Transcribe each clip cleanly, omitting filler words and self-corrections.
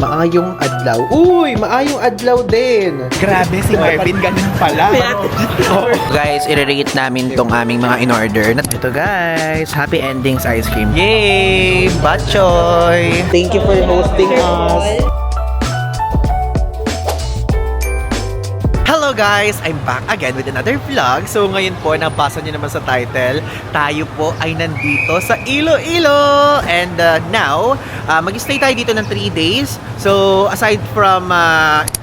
Maayong adlaw. Uy, maayong adlaw din. Grabe si Marvin, ganun pala. Guys, i-rate namin tong aming mga in-order. Ito guys, Happy Endings Ice Cream. Yay! Batchoy! Thank you for hosting us. Hello guys! I'm back again with another vlog. So ngayon po, nabasa niyo naman sa title, tayo po ay nandito sa Iloilo! And now, mag-stay tayo dito ng 3 days. So aside from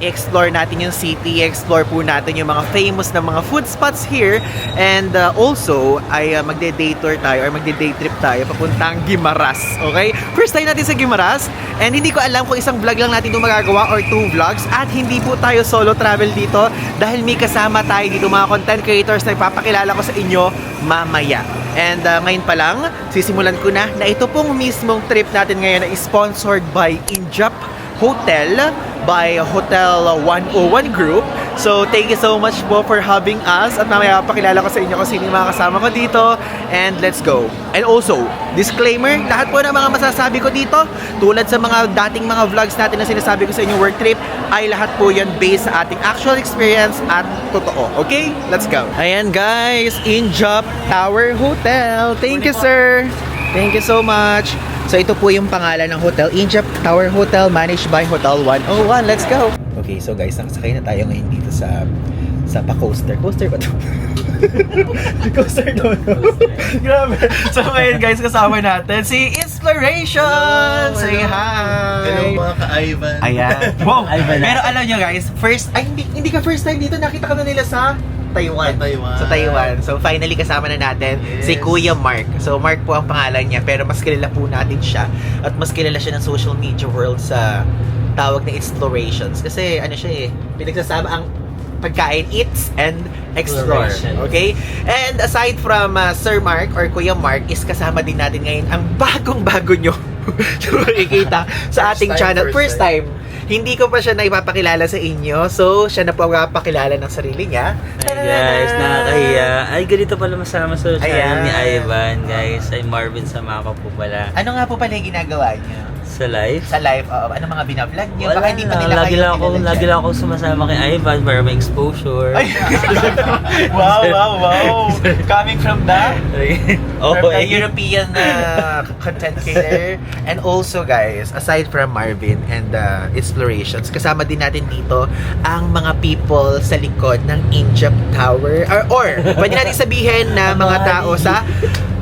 explore natin yung city, explore po natin yung mga famous na mga food spots here. And also, ay magde-day tour tayo or magde-day trip tayo papuntang Guimaras. Okay? First time natin sa Guimaras. And hindi ko alam kung isang vlog lang natin ito magagawa or 2 vlogs. At hindi po tayo solo travel dito. Dahil may kasama tayo dito mga content creators na ipapakilala ko sa inyo mamaya. And ngayon pa lang, sisimulan ko na ito pong mismong trip natin ngayon na sponsored by Injap Hotel by Hotel 101 Group. So, thank you so much po for having us. At mamaya pakilala ko sa inyo kung sino yung mga kasama ko dito. And let's go. And also, disclaimer, lahat po ng mga masasabi ko dito, tulad sa mga dating mga vlogs natin na sinasabi ko sa inyo work trip, ay lahat po yan based sa ating actual experience at totoo. Okay? Let's go. Ayan guys, Injap Tower Hotel. Thank you sir. Thank you so much. So ito po yung pangalan ng hotel, Injap Tower Hotel, managed by Hotel 101. Let's go! Okay, so guys, nakasakay na tayo ngayon dito sa pa-coaster. Coaster ba ito? Coaster no. Grabe. So ngayon guys, kasama natin si Inspiration! Say hi! Hello mga ka-Ivan. Ayan. Wow! Pero alam nyo guys, hindi ka first time dito, nakita ka na nila sa Taiwan. Sa Taiwan. So finally kasama na natin si Kuya Mark. So Mark po ang pangalan niya, pero mas kilala po natin siya at mas kilala siya ng social media world sa tawag na explorations. Kasi ano siya pinagsasama ang pagkain, eats and explore. Okay? And aside from Sir Mark or Kuya Mark, is kasama din natin ngayon ang bagong-bago nyo makikita sa ating channel. First time. Hindi ko pa siya naipapakilala sa inyo. So, siya na po ang papakilala ng sarili niya. Hi guys, nakakahiya. Ay, ganito pala masama sa channel ni Ivan, guys. Ay, Marvin Samaka po pala. Ano nga po pala yung ginagawa niyo? Sa live? Sa live, ano mga binablog niyo? Wala Baka hindi pa na. nila Lagi lang ako sumasama kay Ivan para may exposure. Ay, wow. Coming from the European content creator. And also guys, aside from Marvin and explorations, kasama din natin dito ang mga people sa likod ng Injap Tower. Or pwede natin sabihin na mga tao sa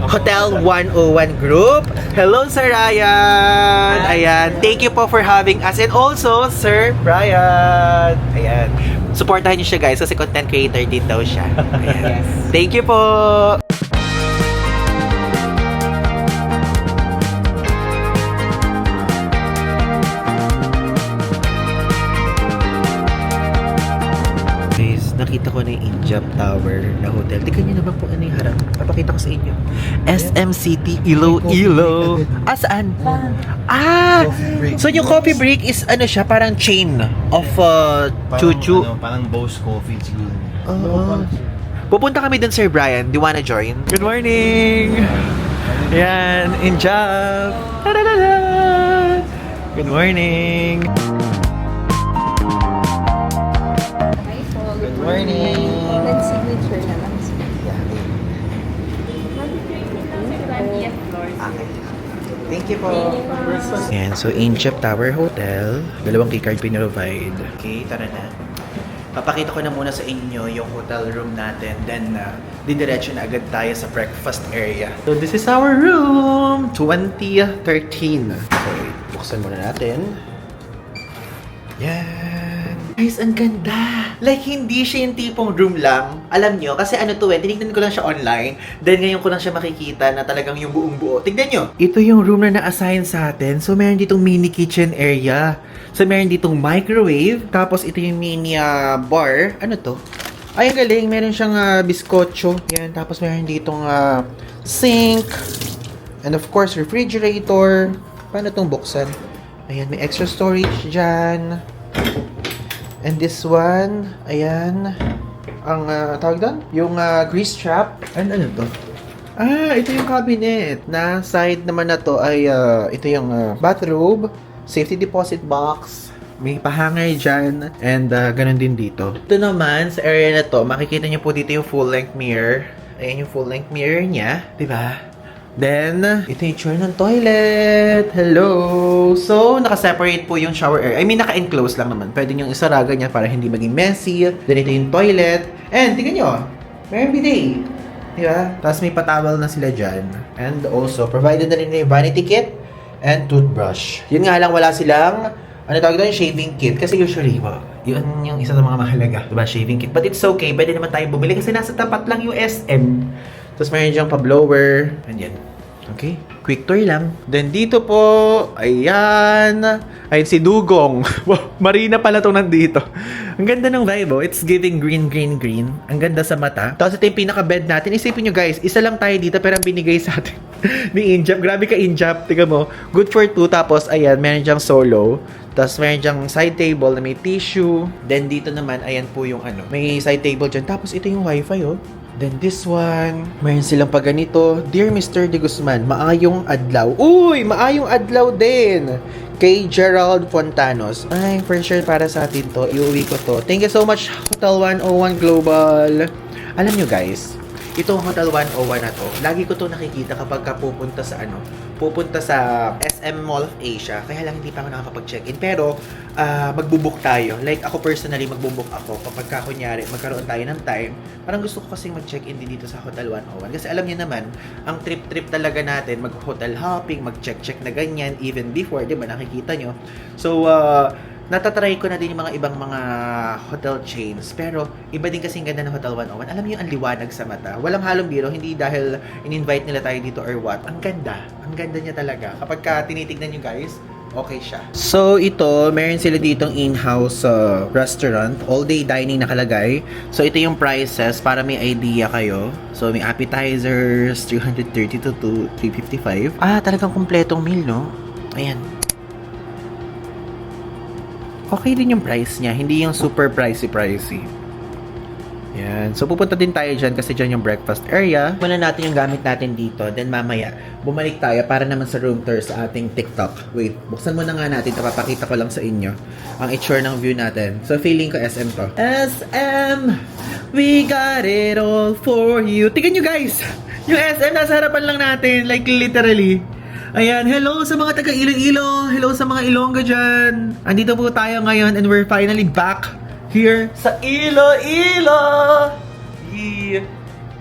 Hotel 101 Group. Hello, Sir Ryan! Ayan. Thank you po for having us. And also, Sir Brian. Ayan. Supportahan niyo siya, guys, kasi content creator din daw siya. Ayan. Thank you po! Nakita ko na yung Injap Tower na hotel. Tignan nyo naman po ano yung harap. Papakita ko sa inyo. SM City Iloilo. Saan? So yung coffee break is ano siya, parang chain of chuchu. Parang Boss Coffee siguro. Pupunta kami dun, Sir Brian. Do you wanna join? Good morning! Yan, Injap! Good morning! Morning! Signature na lang. Okay. Thank you po. Ayan, so Injap Tower Hotel. 2 key card pinrovide. Okay, tara na. Papakita ko na muna sa inyo yung hotel room natin. Then, didiretso na agad tayo sa breakfast area. So, this is our room! 2013. So, buksan muna natin. Yan! Guys, ang ganda! Like, hindi siya yung tipong room lang. Alam nyo, kasi ano to tinignan ko lang siya online. Then, ngayon ko lang siya makikita na talagang yung buong buo. Tignan nyo! Ito yung room na na-assign sa atin. So, meron ditong mini kitchen area. So, meron ditong microwave. Tapos, ito yung mini bar. Ano to? Ay, ang galing. Meron siyang biskotso. Yan. Tapos, meron ditong sink. And of course, refrigerator. Paano itong buksan? Ayan, may extra storage dyan. And this one, ayan, ang tawag doon? Yung grease trap. Ano to? Ito yung cabinet. Na side naman na to ay ito yung bathrobe. safety deposit box, may pahanger dyan, and ganun din dito. Ito naman, sa area na to, makikita nyo po dito yung full-length mirror. Ayan yung full-length mirror niya, di ba? Then, ito yung itsura ng toilet. Hello! So, naka-separate po yung shower area. I mean, naka-enclose lang naman. Pwede nyo isaraga niya para hindi maging messy. Then, ito yung toilet. And, tingnan nyo, may bidet. Diba? Tapos may patawal na sila dyan. And also, provided na rin yung vanity kit and toothbrush. Yun nga lang, wala silang, ano tawag doon, shaving kit. Kasi usually, yun yung isa sa mga mahalaga. Diba, shaving kit. But it's okay, pwede naman tayo bumili kasi nasa tapat lang yung SM. Tapos mayroon diyang pa-blower. Ayan. Okay. Quick tour lang. Then dito po, ayan. Ayun si Dugong. Wow, Marina pala itong nandito. Ang ganda ng vibe, oh. It's giving green, green, green. Ang ganda sa mata. Tapos ito yung pinaka-bed natin. Isipin nyo guys, isa lang tayo dito pero ang binigay sa atin ni Injap. Grabe ka Injap. Tingnan mo. Good for two. Tapos ayan, meron diyang solo. Tapos meron diyang side table na may tissue. Then dito naman, ayan po yung ano. May side table dyan. Tapos ito yung wifi, oh. Then this one, mayroon silang pa ganito. Dear Mr. De Guzman, maayong adlaw. Uy, maayong adlaw din. Kay Gerald Fontanos. Ay, for sure para sa atin to. Iuwi ko to. Thank you so much, Hotel 101 Global. Alam nyo guys, itong Hotel 101 na to, lagi ko to nakikita kapag pupunta sa SM Mall of Asia. Kaya lang hindi pa ako nakakapag-check-in. Pero, magbubook tayo. Like, ako personally, magbubook ako. Kapag kunyari, magkaroon tayo ng time, parang gusto ko kasing mag-check-in din dito sa Hotel 101. Kasi alam niyo naman, ang trip-trip talaga natin, mag-hotel hopping, mag-check-check na ganyan, even before, di ba, nakikita nyo. So, natatry ko na din yung mga ibang mga hotel chains. Pero, iba din kasing ganda ng Hotel 101. Alam niyo, ang liwanag sa mata. Walang halong biro, hindi dahil in-invite nila tayo dito or what. Ang ganda. Ang ganda niya talaga. Kapag tinitignan nyo guys, okay siya. So, ito, meron sila ditong in-house restaurant. All-day dining nakalagay. So, ito yung prices para may idea kayo. So, may appetizers, 330 to 355. Talagang kumpletong meal, no? Ayan. Okay din yung price niya. Hindi yung super pricey. Yan. So, pupunta din tayo dyan kasi dyan yung breakfast area. Muna natin yung gamit natin dito. Then, mamaya, bumalik tayo para naman sa room tour sa ating TikTok. Wait, buksan muna nga natin. Papakita ko lang sa inyo ang itsure ng view natin. So, feeling ko SM to. SM! We got it all for you. Tingnan nyo guys! Yung SM, nasa harapan lang natin. Like, literally. Ayan, hello sa mga taga Iloilo. Hello sa mga Ilongga dyan. Andito po tayo ngayon and we're finally back here sa Iloilo. Yeah.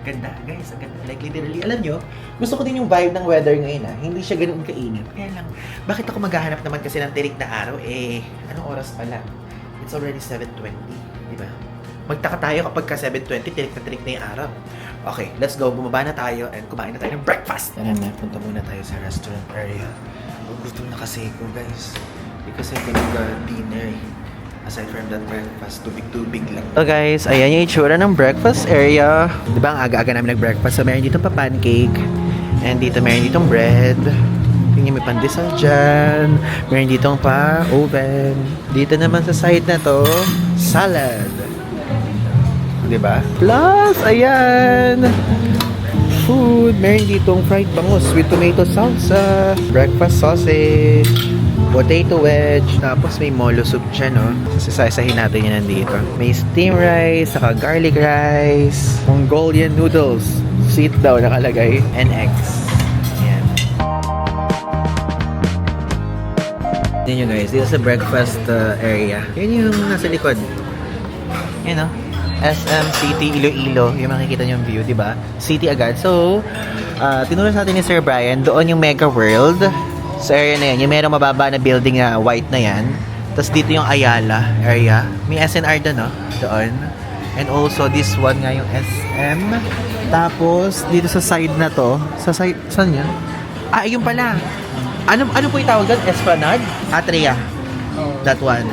Ganda, guys. Ang ganda. Like, literally, alam nyo, gusto ko din yung vibe ng weather ngayon, Hindi siya ganoon kainit. Kaya lang, bakit ako maghahanap naman kasi ng tirik na araw? Anong oras pa lang? It's already 7:20, di ba? Magtaka tayo kapag ka 7:20, tirik na yung araw. Okay, let's go. Bumaba na tayo and kumain na tayo ng breakfast. Tara na, punta muna tayo sa restaurant area. Gutom na kasi ko, guys. Because I can dinner. Aside from that breakfast, tubig-tubig lang. So guys, ayan yung itsura ng breakfast area. Diba ang aga-aga namin nag-breakfast? So meron dito pa pancake. And dito meron ditong bread. Tingnan may pandesal dyan. Meron ditong pa oven. Dito naman sa side na to, salad. Diba? Plus, ayan! Food. Meron ditong fried bangus with tomato salsa, breakfast sausage, potato wedge, tapos may molo soup dyan, no? Sasahin natin yun nandito. May steam rice, saka garlic rice, Mongolian noodles, sweet daw nakalagay, and eggs. Ayan. Yan yun guys, dito sa breakfast area. Yan yung nasa likod. Yan, no? SM City Iloilo, yung makikita nyo yung view, di ba? City agad. So, tinuro sa atin ni Sir Brian, doon yung Mega World. Sa area na yan, yung merong mababa na building na white na yan. Tapos dito yung Ayala area. May SNR doon, no? Doon. And also, this one nga yung SM. Tapos, dito sa side na to, sa side, saan yan? Yun pala. Ano po yung tawag doon? Esplanade? Atria. That one.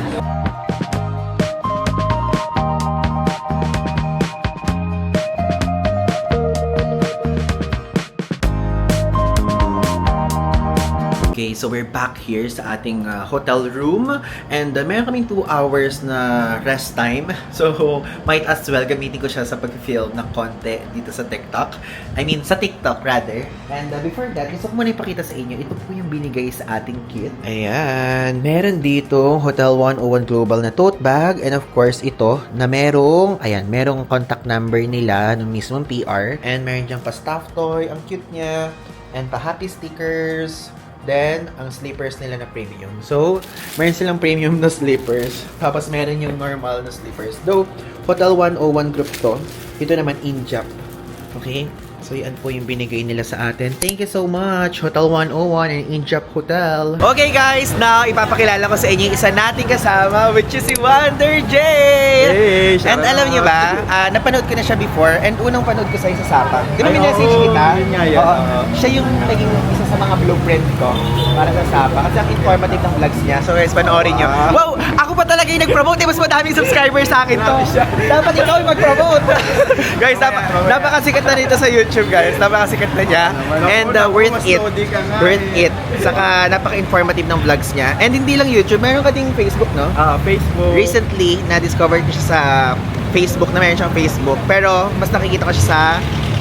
Okay, Okay, so we're back here sa ating hotel room and meron kaming 2 hours na rest time. So, might as well gamitin ko siya sa pag-film ng konti dito sa TikTok. I mean, sa TikTok rather. And before that, gusto ko muna ipakita sa inyo, ito po yung binigay sa ating kit. Ayan, meron dito Hotel 101 Global na tote bag and of course ito na merong contact number nila ng mismong PR and meron diyang pa-stuffed toy, ang cute niya. And pa-happy stickers. Then, ang slippers nila na premium. So, meron silang premium na slippers. Tapos, meron yung normal na slippers. Though, Hotel 101 group to. Ito naman, Injap. Okay? So, yan po yung binigay nila sa atin. Thank you so much, Hotel 101 and Injap Hotel. Okay, guys. Now, ipapakilala ko sa inyo yung isa nating kasama, which is si Wonder J! Hey, And alam niyo ba, napanood ko na siya before and unang panood ko sa isa Sapa. Di ba Ay, minessage oo, kita? yun nga yan. Oo. Oo. Siya yung naging isa sa mga blueprint ko para sa Sapa. Kasi ang informative ng vlogs niya. So guys, panoorin niyo. Wow! Ako pa talaga yung nag-promote. Mas madaming subscribers sa akin to. Dapat ikaw yung mag-promote. Guys, napakasikat na dito sa YouTube, guys. Napakasikat na niya. And worth it. Worth it. Saka napaka-informative ng vlogs niya. And hindi lang YouTube, meron ka ding Facebook, no? Facebook. Recently, na-discover ko siya sa Facebook, na meron siyang Facebook. Pero, mas nakikita ko siya sa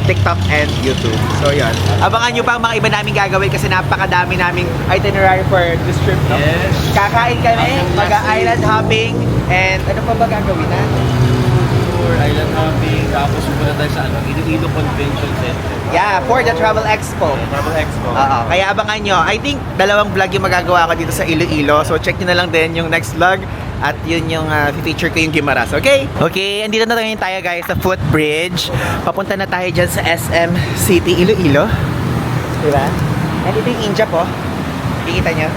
TikTok and YouTube. So, yun. Abangan nyo pa ang mga iba namin gagawin kasi napakadami naming itinerary for this trip, no? Yes. Kakain kami, mag-island hopping, and ano pa ba gagawin natin? Tour, island hopping, tapos pupunta tayo sa Iloilo Convention Center. Yeah, for the Travel Expo. Travel Expo. Oo, kaya abangan nyo. I think 2 vlog yung magagawa ko dito sa Iloilo. So check nyo na lang din yung next vlog. At yun yung feature ko yung Gimaras, okay? Okay, andito na tayo guys sa footbridge. Papunta na tayo dyan sa SM City, Iloilo. Diba? And ito yung Injap, oh. Kikita nyo?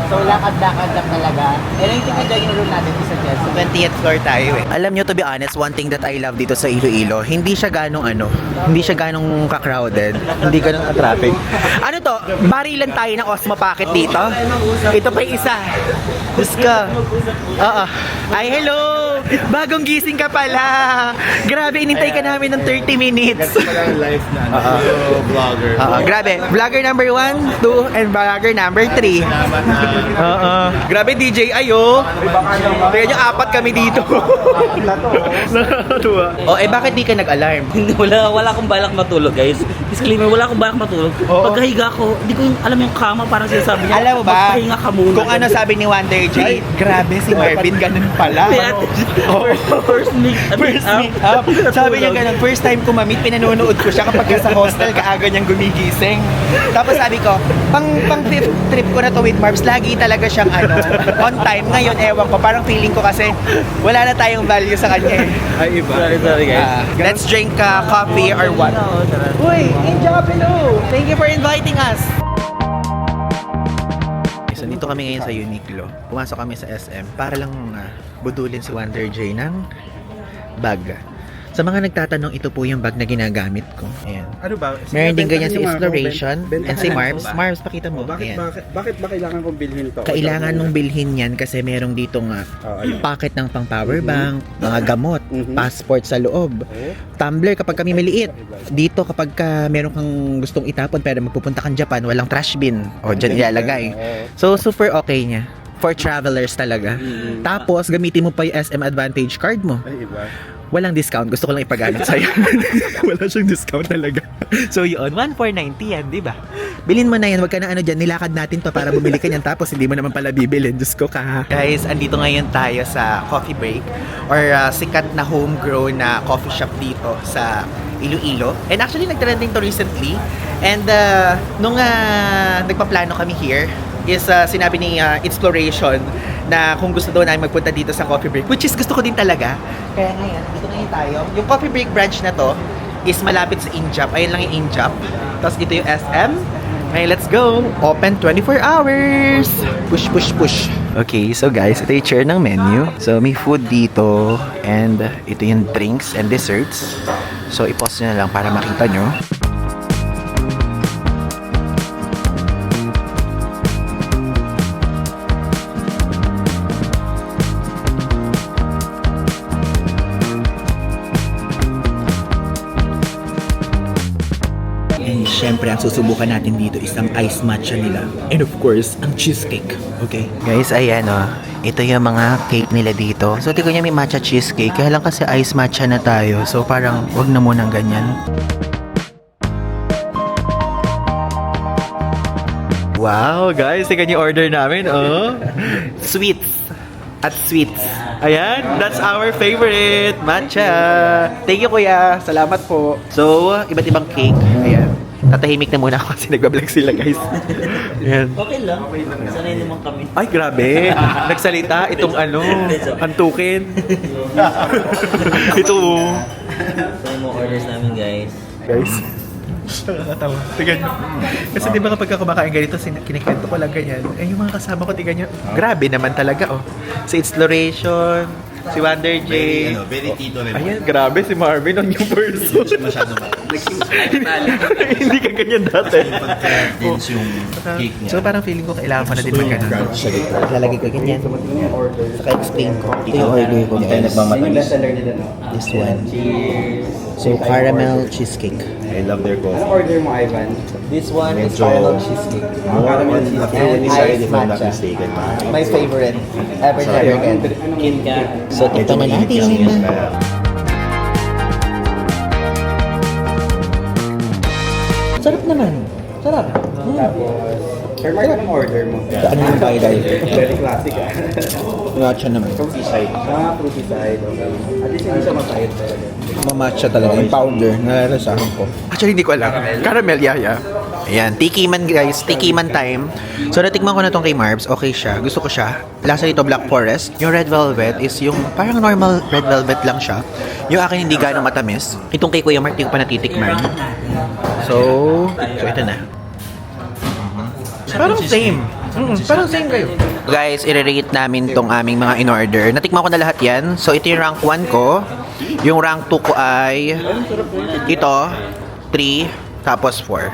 So, lakad-lakad lang talaga. And I think nandiyan yung room natin isa dyan. Sa 20th floor tayo eh. Alam nyo, to be honest, one thing that I love dito sa Iloilo, hindi siya ganong ka-crowded. Hindi ganong ka-traffic. Ano to? Barilan tayo ng Osmo Packet dito. Ito pa yung isa. Diyos ka. Oo. Ay, hello! Bagong gising ka pala. Grabe, inintay ka namin ng 30 minutes. Ganito pala yung life na vlogger. Grabe. Vlogger number 1, 2, and vlogger number 3. Salamat na. Grabe, DJ Ayo. Kaya niya 4 kami dito. Nakakatuwa. Oh, bakit di ka nag-alarm? wala akong balak matulog, guys. Disclaimer, wala akong balak matulog. Oo. Pagkahiga ko, hindi ko alam yung kama, parang sinasabi niya, Alam mo ba? magpahinga ka muna. Kung ano sabi ni Wonder J, grabe si Marvin, ganun pala. First meet up. Sabi niya ganun, first time ko ma-meet, pinanonood ko siya kapag sa hostel, kaaga niyang gumigising. Tapos sabi ko, pang 5th trip ko na to with Marbs, lagi talaga siyang on time. Ngayon, ewan ko, parang feeling ko kasi wala na tayong value sa kanya eh. Ay, iba. Sorry guys. Let's drink coffee or what? Uy, Injap, hello! Thank you for inviting us! So, dito kami ngayon sa Uniqlo. Pumasok kami sa SM para lang budulin si Wonder J ng bag. Sa mga nagtatanong, ito po yung bag na ginagamit ko. Ayan. Ano ba? Meron din ganyan si Exploration and si Marbs. Marbs, pakita mo. Bakit Ayan. ba kailangan kong bilhin to? Kailangan nung bilhin yan kasi merong dito nga packet ng pang power bank, mga gamot, passport sa loob, tumbler kapag kami maliit. Dito kapag meron kang gustong itapon pero magpupunta kang Japan, walang trash bin. O, dyan ilalagay. So, super okay niya. For travelers talaga. Tapos, gamitin mo pa yung SM Advantage card mo. Ay, iba. Walang discount. Gusto ko lang ipagamit sa'yo. Wala siyang discount talaga. So yun, 1,490 yan, di ba? Bilhin mo na yan. Wag ka na dyan. Nilakad natin to para bumili ka niyan. Tapos hindi mo naman pala bibilin. Diyos ko ka. Guys, andito ngayon tayo sa coffee break or sikat na homegrown na coffee shop dito sa Iloilo. And actually, nag-trending to recently. And nung nagpaplano kami here, is sinabi ni Exploration na kung gusto daw namin magpunta dito sa coffee break, which is gusto ko din talaga. Kaya ngayon, dito ngayon tayo. Yung coffee break branch na to is malapit sa Injap. Ayun lang yung Injap. Tapos dito yung SM. Okay, let's go. Open 24 hours. Push, push, push. Okay, so guys, ito yung share ng menu. So may food dito and ito yung drinks and desserts. So i-pause nyo na lang para makita nyo. syempre, ang susubukan natin dito is ang ice matcha nila. And of course, ang cheesecake. Okay? Guys, ayan o. Ito yung mga cake nila dito. So, tingnan niya may matcha cheesecake. Kaya lang kasi ice matcha na tayo. So, parang wag na munang ganyan. Wow, guys, tingnan yung order namin, oh. Sweets. At sweets. Ayan, that's our favorite, matcha. Thank you, kuya. Salamat po. So, iba't ibang cake. Ayan. Tatahimik na muna ako kasi nagbablog sila, guys. Ayan. Okay lang. Sanay naman kami. Ay, grabe. Nagsalita itong antukin. Ito. So, yung mga orders namin, guys. Guys. Nakakatawa. Tingnan nyo. Kasi di ba kapag kumakain ganito, kinikwento ko lang ganyan. Eh, yung mga kasama ko, tingnan nyo. Grabe naman talaga, oh. Si Exploration, si Wonder J. Very tito rin. Ayan, grabe si Marvin on yung person. Masyado Hindi ka ganyan dati. dense yung cake niya. So parang feeling ko kailangan ko na din mag-ganon. Lalagay ko ganyan. Saka explain ko. Ito yung order ko, guys. This one. So caramel cheesecake. I love their coffee. Order mo, Ivan. This one is Medyo- caramel cheesecake. More on the fruity side if I'm not matcha. mistaken. My favorite. Ever never again. Kit ka. So tikman na natin. Sarap naman. Sarap. Sir Mark, anong order mo? Ano yung bayad ay? Very classic ah. Matcha naman. Fruity side. Fruity side. Okay. At least hindi siya masayad talaga. Mamatcha talaga. Yung powder. Nalalasahan ko. Actually, hindi ko alam. Caramel, yeah. Ayan. Tikiman, guys. Tikiman time. So, natikman ko na tong kay Marbs. Okay siya. Gusto ko siya. Lasa nito, Black Forest. Yung red velvet is yung parang normal red velvet lang siya. Yung akin hindi gano'ng matamis. Itong kay Kuya Mark, hindi ko pa natitikman. So ito na. Parang same. Parang same kayo. Guys, i-rate namin tong aming mga in-order. Natikman ko na lahat yan. So, ito yung rank 1 ko. Yung rank 2 ko ay ito, 3, tapos 4.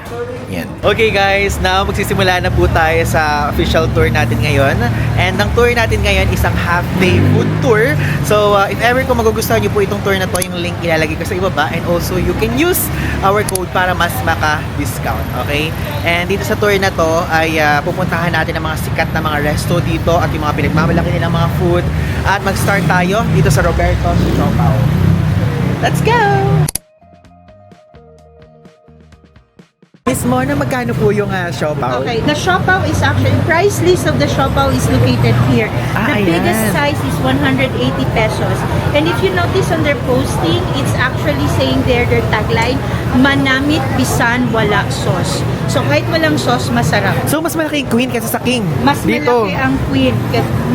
Yan. Okay guys, now magsisimula na po tayo sa official tour natin ngayon. And ang tour natin ngayon isang half-day food tour. So, if ever kung magugustuhan nyo po itong tour na to, yung link ilalagay ko sa ibaba. And also, you can use our code para mas maka-discount. Okay? And dito sa tour na to ay pupuntahan natin ang mga sikat na mga resto dito at yung mga pinagmamalaki nilang mga food. At mag-start tayo dito sa Roberto's Siopaw. Let's go! Miss Mona, magkano po yung siopaw? Okay, the siopaw is actually, price list of the siopaw is located here. The Ayan. biggest size is 180 pesos. And if you notice on their posting, it's actually saying there, their tagline, manamit bisan wala sauce. So kahit walang sauce, masarap. So, mas malaki yung queen kaysa sa king. Mas dito. malaki ang queen,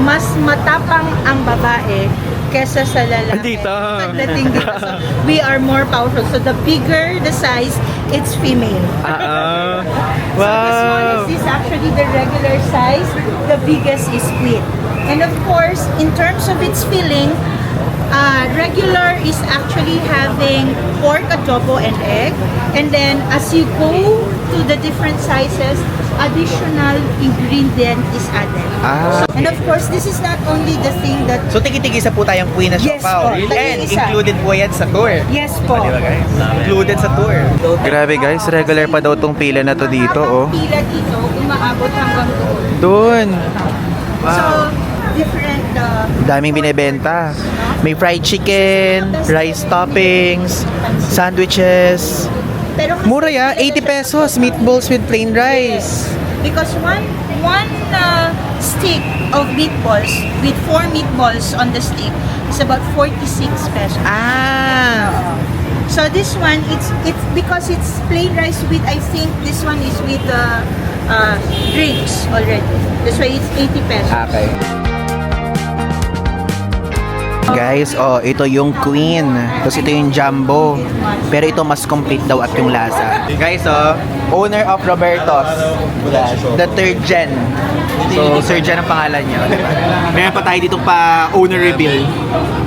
mas matapang ang babae kesa sa lalaki. Dito. Pagdating dito. So, we are more powerful. So the bigger the size, it's female. Wow. So this actually the regular size. The biggest is queen. And of course, in terms of its filling, regular is actually having pork adobo and egg. And then as you go to the different sizes, additional ingredient is added. And of course, this is not only the thing that... So, tigi-tigisa po tayong queen na Yes siopaw. po, And tigi-isa. included po yan sa tour. Yes po. Di ba guys? Included sa tour. Grabe guys, regular pa daw tong pila na to dito, oh. Ang pila dito, umaabot hanggang doon. Doon. So, different... Daming binebenta. May fried chicken, rice toppings, sandwiches. pero kasi- Mura ya, 80 pesos, meatballs with plain rice. Because one stick of meatballs with 4 meatballs on the stick is about 46 pesos. So this one, it's because it's plain rice with, I think this one is with drinks already. That's why it's 80 pesos. Okay. Guys, ito yung queen. Tapos ito yung jumbo. Pero ito mas complete daw at yung lasa. Guys, owner of Roberto's. The third gen. So, Sir Jen ang pangalan niya. Meron pa tayo ditong pa owner reveal.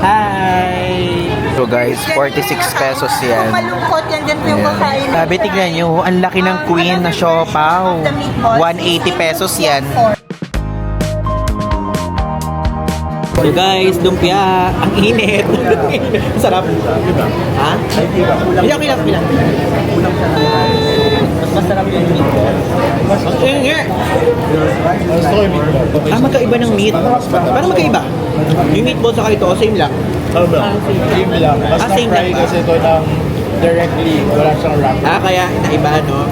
Hi! So guys, 46 pesos Kung yan. malungkot yan, ganito yung kakain. Sabi, tignan nyo, ang laki ng queen na siopaw. 180 pesos yan. So guys, lumpia. Ang init. Sarap. Ha? Hindi, okay lang. mas masarap yung meatball. Gusto ko yung meatball. Magkaiba ng meat. Parang magkaiba. Yung meatball sa ito, same lang. Same lang. Mas same na-fry lang ba? kasi ito ng directly. Wala siyang wrap. Kaya naiba, no?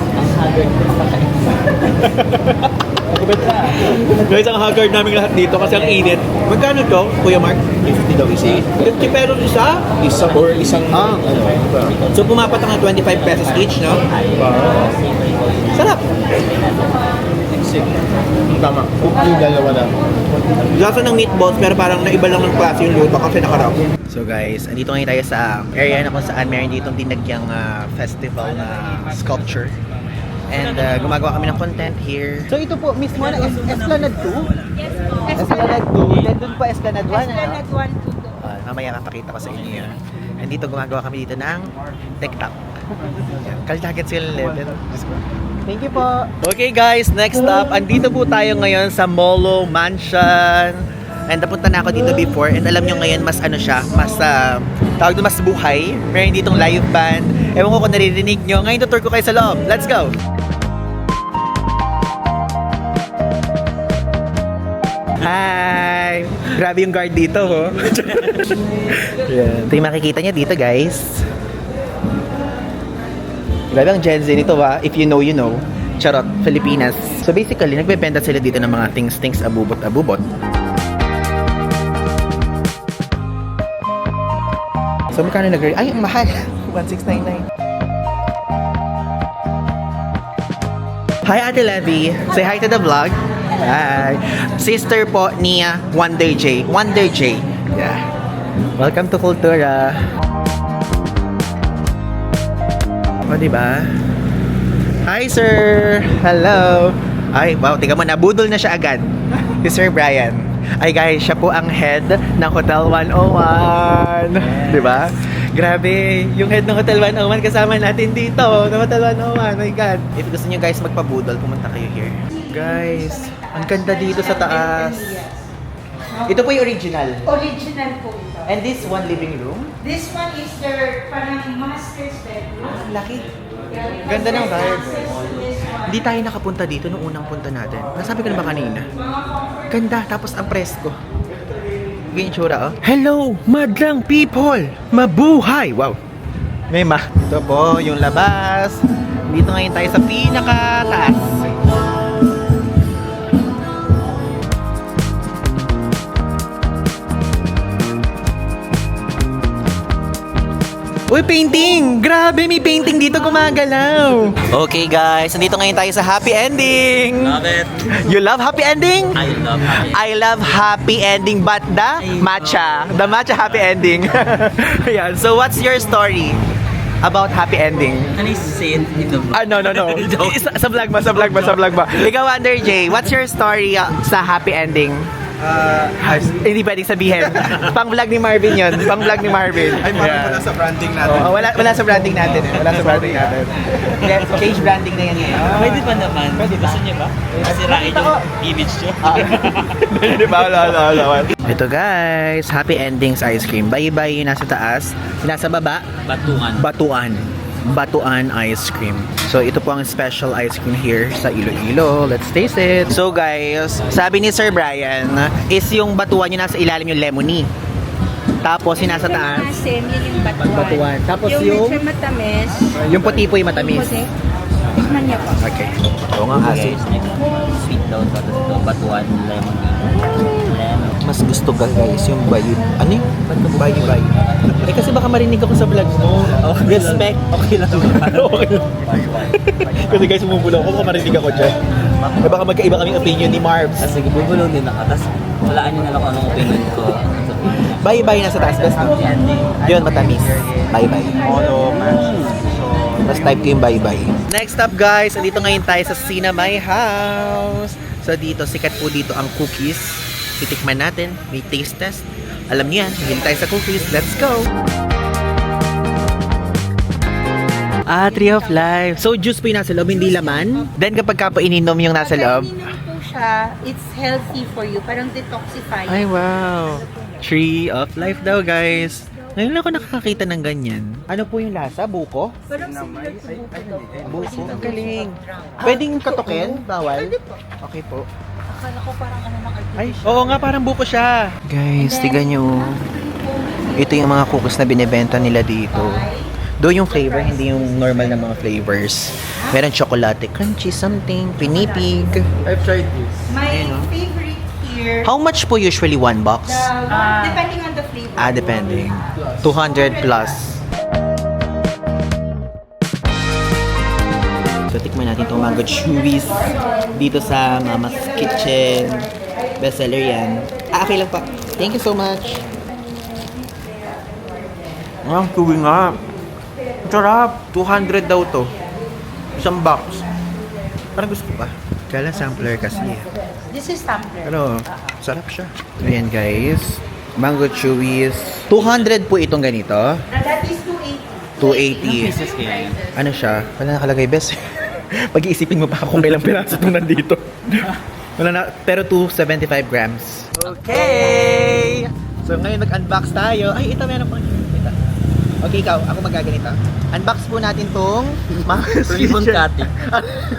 Guys, ang haggard namin lahat dito kasi ang init. Magkano to, Kuya Mark? 50 daw isa. 50 pesos isa? Isang So pumapatak ng 25 pesos each, no? Sarap! Tama. Yung dalawa na. Lasa ng meatballs pero parang naiba lang ng klase yung luto kasi nakarap. So guys, andito ngayon tayo sa area na kung saan meron ditong dinagyang festival na sculpture. And gumagawa kami ng content here. So ito po mismo na Esplanade 2? Yes po. Esplanade 2. Then doon pa Esplanade 1. Esplanade 1 to 2. Mamaya kapakita ko sa inyo yan. And dito gumagawa kami dito ng TikTok. Kaltakit sila level. Thank you po. Okay guys, next up, andito po tayo ngayon sa Molo Mansion. And napunta na ako dito before and alam nyo ngayon mas ano siya, mas tawag doon mas buhay. Meron ditong live band. Ewan ko kung naririnig nyo. Ngayon tutur ko kayo sa loob. Let's go! Hi! Grabe yung guard dito, ho. Ito yung makikita niya dito, guys. Grabe ang Gen Z nito, ba? If you know, you know. Charot, Filipinas. So basically, nagbebenta sila dito ng mga things, abubot. So magkano ay, ang mahal. 1699. Hi, Ate Levy. Say hi to the vlog. Hi. Sister po ni Wonder J. Wonder J. Yeah. Welcome to Kultura. O, diba? Hi, sir. Hello. Ay, wow. Tingnan mo, nabudol na siya agad. Si Sir Brian. Ay, guys, siya po ang head ng Hotel 101. Diba? Grabe, yung head ng Hotel 101 kasama natin dito ng Hotel 101. My God. If gusto nyo guys magpabudol, pumunta kayo here. Guys, ang ganda dito sa taas. Ito po yung original. Original po ito. And this one living room. This one is their parang master's bedroom. Ang laki. Ganda ng vibe. Hindi tayo nakapunta dito nung unang punta natin. Nasabi ko na ba kanina? Ganda, tapos ang presko. Yung itsura, oh. Hello, madlang people! Mabuhay! Wow! May ito po, yung labas. Dito ngayon tayo sa pinakataas. Uy, painting! Grabe, may painting dito gumagalaw. Okay guys, nandito ngayon tayo sa happy ending. Love it. You love happy ending? I love it. I love happy ending, but the matcha. The matcha happy ending. Ayan, so what's your story about happy ending? Can I say it in the vlog? No. Sa vlog ba? Ikaw, Wonder J, what's your story sa happy ending? Hindi pwedeng sabihin. Pang-vlog ni Marvin yun. Pang-vlog ni Marvin. Ay, parang wala sa branding natin. Wala sa branding natin. Yes, change branding na yan. Pwede pa naman. Gusto niyo ba? Masirain yung image niyo. Di ba? Wala. Ito guys, happy endings ice cream. Bye-bye yung nasa taas. Nasa baba, Batuan. Batuan ice cream. So ito po ang special ice cream here sa Iloilo. Let's taste it. So guys, sabi ni Sir Brian is yung batuan yung nasa ilalim yung lemony. Tapos yung nasa taas, Asim, yun yung batuan. batuan. Tapos yung yung medyo matamis. yung puti po yung matamis. Puti. Tikman niya po. Okay. Oo nga asin. Sweet daw ito. Batuan, lemon. Mas gusto ka guys yung bayi. Ano yung bayi? Eh kasi baka marinig ako sa vlog mo. Respect. Okay lang. Kasi guys, bumubulong ako, baka marinig ako dyan. Eh baka magkaiba kaming opinion ni Marbs. Sige, bubulong din ako. Tapos, walaan niyo na lang kung anong opinion ko. Bye-bye nasa taas. Best yun, matamis. Bye-bye. Mas type ko yung bye-bye. Next up guys, andito ngayon tayo sa Sina My House. So dito, sikat po dito ang cookies. Titikman natin. May taste test. Alam niyo yan, hindi tayo sa cookies. Let's go! Tree of Life. So, juice po yung nasa loob, hindi laman. Then, kapag ka po ininom yung nasa loob. Pag ininom po siya, it's healthy for you. Parang detoxifying. Ay, wow. Tree of Life daw, guys. Ngayon lang ako nakakakita ng ganyan. Ano po yung lasa? Buko? Parang similar to Buko. Ang galing. Pwedeng katukin? Bawal? Okay po. Akala ko parang ano ng Ay, oo nga, parang buko siya. Guys, tigan nyo. Ito yung mga cookies na binibenta nila dito. Do yung flavor, hindi yung normal na mga flavors. Meron chocolate, crunchy something, pinipig. I've tried this. My favorite here, How much po usually one box? depending on the flavor. Depending. 200 plus. So, tikman natin itong mango chewies dito sa Mama's Kitchen. Bestseller yan. Okay lang pa. Thank you so much. Ang chewy nga. Ang sarap. 200 daw to. Isang box. Parang gusto ko pa. Kaya lang sampler kasi. This is sampler. Pero, sarap siya. Ayan guys. Mango chewies. 200 po itong ganito. That is 280. 280. Pieces kaya yun. Ano siya? Wala nakalagay best. Pag-iisipin mo pa kung kailang piraso itong nandito. Wala na, pero 275 grams. Okay! So ngayon nag-unbox tayo. Ay, ito meron pang kita. Okay, ikaw. Ako magaganito. Unbox po natin tong Ribbon cutting.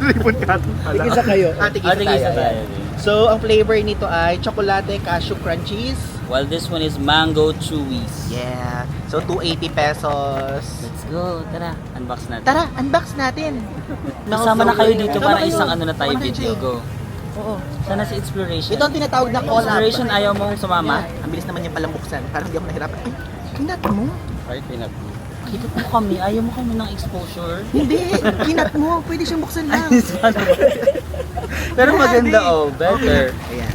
Ribbon cutting pala. Tigisa kayo. Tigisa Tigisa tayo. tayo. So, ang flavor nito ay chocolate cashew crunchies. While this one is mango chewies. Yeah. So, 280 pesos. Let's go, tara. Unbox natin. Tara, unbox natin. Kasama na kayo dito Sama para kayo. isang ano na tayo Wala, video. Jay. Go. Oo. Sana si Exploration. Ito ang tinatawag na collab. Exploration, ayaw mong sumama? Ang bilis naman yung palang buksan. Parang hindi ako nahirapan. Ay, kinat mo. Right, pinag Kita po kami, ayaw mo kami ng exposure. Hindi, kinat mo. Pwede siyang buksan lang. Pero maganda oh, better. Ayan.